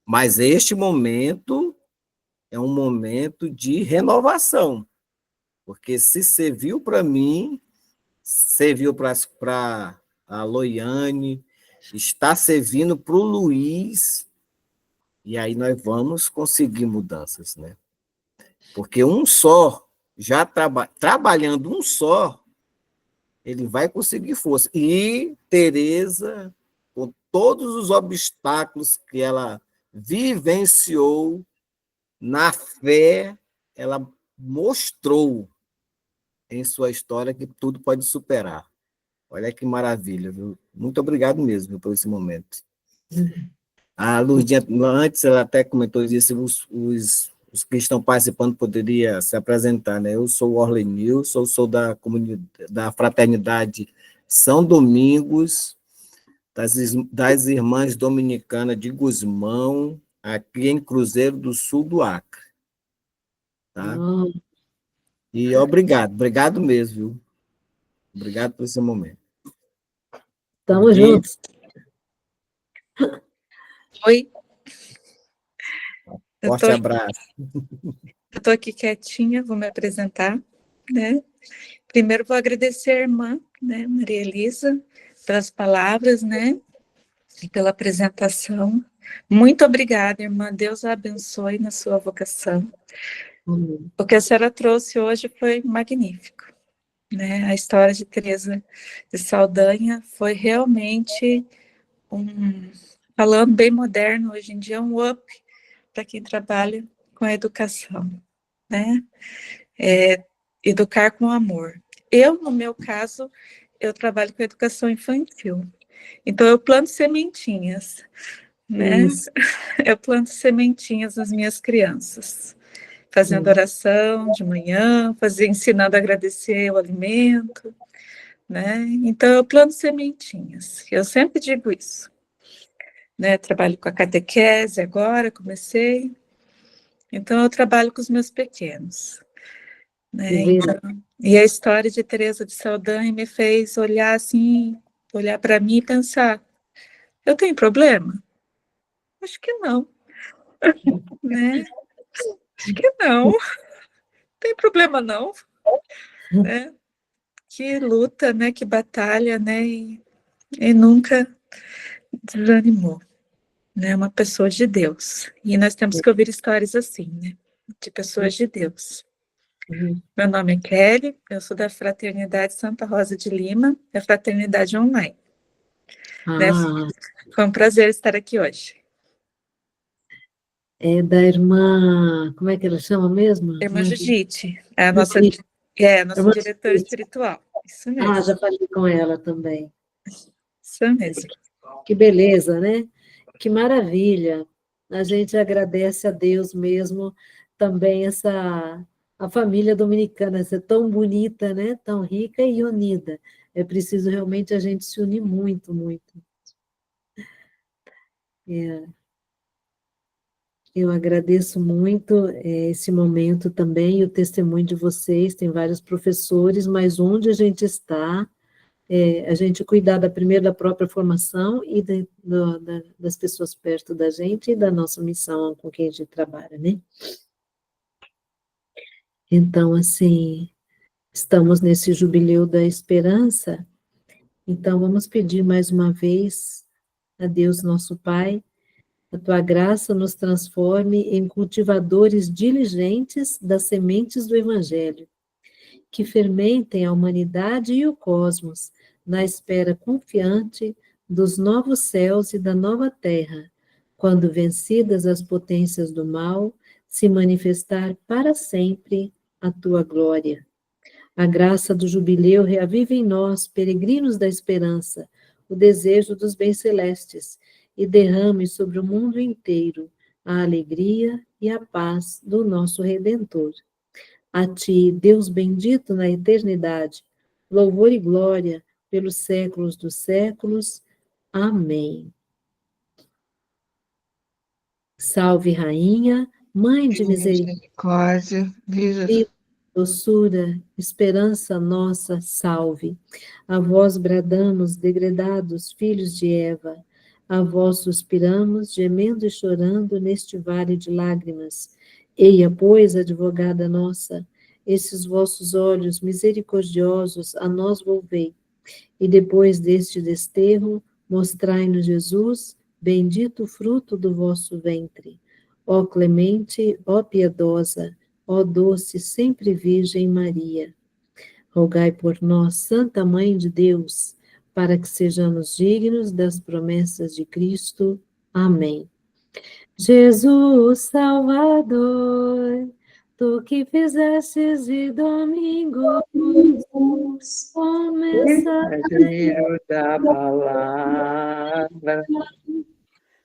Mas este momento é um momento de renovação. Porque se serviu para mim, serviu para a Loiane, está servindo para o Luiz, e aí nós vamos conseguir mudanças, né? Porque um só, já trabalhando um só, ele vai conseguir força. E Tereza, com todos os obstáculos que ela vivenciou na fé, ela mostrou em sua história que tudo pode superar. Olha que maravilha, viu? Muito obrigado mesmo por esse momento. A Lurdinha, antes, ela até comentou isso, os que estão participando poderiam se apresentar, né? Eu sou o Orlenilson, sou da comunidade, da Fraternidade São Domingos, das Irmãs Dominicanas de Gusmão, aqui em Cruzeiro do Sul do Acre. Tá? E obrigado mesmo, viu? Obrigado por esse momento. Estamos juntos. Oi. Forte abraço. Eu estou aqui quietinha, vou me apresentar, né? Primeiro vou agradecer a irmã, né, Maria Elisa, pelas palavras, né, e pela apresentação. Muito obrigada, irmã. Deus a abençoe na sua vocação. O que a senhora trouxe hoje foi magnífico, né? A história de Teresa de Saldanha foi realmente falando bem moderno, hoje em dia, um up para quem trabalha com a educação, né? Educar com amor. Eu, no meu caso, eu trabalho com educação infantil. Então, eu planto sementinhas, né? Eu planto sementinhas nas minhas crianças, fazendo oração de manhã, ensinando a agradecer o alimento, né? Então, eu planto sementinhas. Eu sempre digo isso. Né, trabalho com a catequese agora, comecei. Então, eu trabalho com os meus pequenos. Né? Então, e a história de Teresa de Saldanha me fez olhar assim, olhar para mim e pensar, eu tenho problema? Acho que não. Né? Acho que não. Não tem problema, não. Né? Que luta, né? Que batalha, né? E nunca desanimou. Né, uma pessoa de Deus. E nós temos que ouvir histórias assim, né, de pessoas de Deus. Meu nome é Kelly, eu sou da Fraternidade Santa Rosa de Lima, da Fraternidade Online. Né, foi um prazer estar aqui hoje. É da irmã, como é que ela chama mesmo? Irmã Judite, a nossa diretora espiritual. Isso mesmo. Já falei com ela também. Isso mesmo. Que beleza, né? Que maravilha! A gente agradece a Deus mesmo também a família dominicana, essa tão bonita, né? Tão rica e unida. É preciso realmente a gente se unir muito, muito. Eu agradeço muito esse momento também, o testemunho de vocês, tem vários professores, mas onde a gente está, a gente cuidar primeiro da própria formação e das pessoas perto da gente e da nossa missão com quem a gente trabalha, né? Então, assim, estamos nesse jubileu da esperança, então vamos pedir mais uma vez a Deus, nosso Pai, a tua graça nos transforme em cultivadores diligentes das sementes do Evangelho, que fermentem a humanidade e o cosmos, na espera confiante dos novos céus e da nova terra, quando vencidas as potências do mal, se manifestar para sempre a tua glória. A graça do jubileu reaviva em nós, peregrinos da esperança, o desejo dos bens celestes, e derrame sobre o mundo inteiro a alegria e a paz do nosso Redentor. A ti, Deus bendito na eternidade, louvor e glória pelos séculos dos séculos. Amém. Salve, Rainha, Mãe de misericórdia, vida, doçura, esperança nossa, salve. A vós bradamos, degredados filhos de Eva, a vós suspiramos, gemendo e chorando neste vale de lágrimas. Eia, pois, advogada nossa, esses vossos olhos misericordiosos a nós volvei, e depois deste desterro, mostrai-nos Jesus, bendito o fruto do vosso ventre. Ó clemente, ó piedosa, ó doce sempre Virgem Maria. Rogai por nós, Santa Mãe de Deus, para que sejamos dignos das promessas de Cristo. Amém. Jesus Salvador, tu que fizestes de domingo o mensageiro da palavra,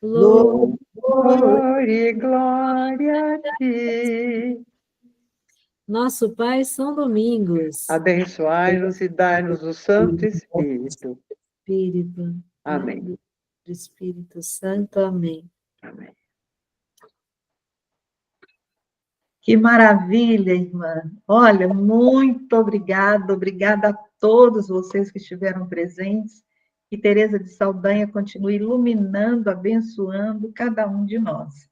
louvor e glória a ti. Nosso Pai São Domingos, Abençoai-nos e dai-nos o Santo Espírito. Espírito, Amém. do Espírito Santo. Amém. Amém. Que maravilha, irmã. Olha, muito obrigada a todos vocês que estiveram presentes. Que Teresa de Saldanha continue iluminando, abençoando cada um de nós.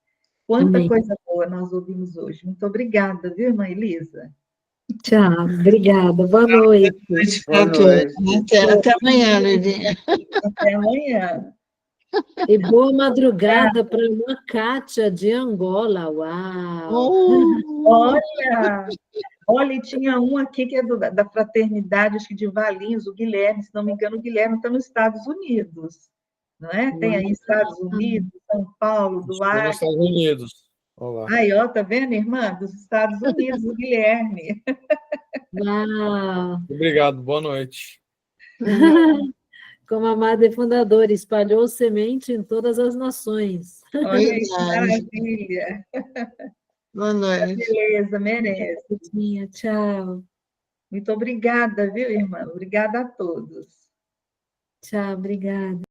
Quanta Amém. coisa boa nós ouvimos hoje. Muito obrigada, viu, irmã Elisa? Tchau, obrigada. Boa noite. Boa noite. Até amanhã, Lidinha. Até amanhã. E boa madrugada para a irmã Kátia de Angola. Uau! Olha, e tinha um aqui que é da fraternidade, acho que de Valinhos, o Guilherme, se não me engano, o Guilherme está nos Estados Unidos, não é? Tem aí Estados Unidos, São Paulo, Duarte. Nos Estados Unidos. Olá. Aí, ó, tá vendo, irmã? Dos Estados Unidos, o Guilherme. Uau! Obrigado, boa noite. Como a madre fundadora, espalhou semente em todas as nações. Olha que maravilha. Boa noite. Beleza, merece. Tchau. Muito obrigada, viu, irmã? Obrigada a todos. Tchau, obrigada.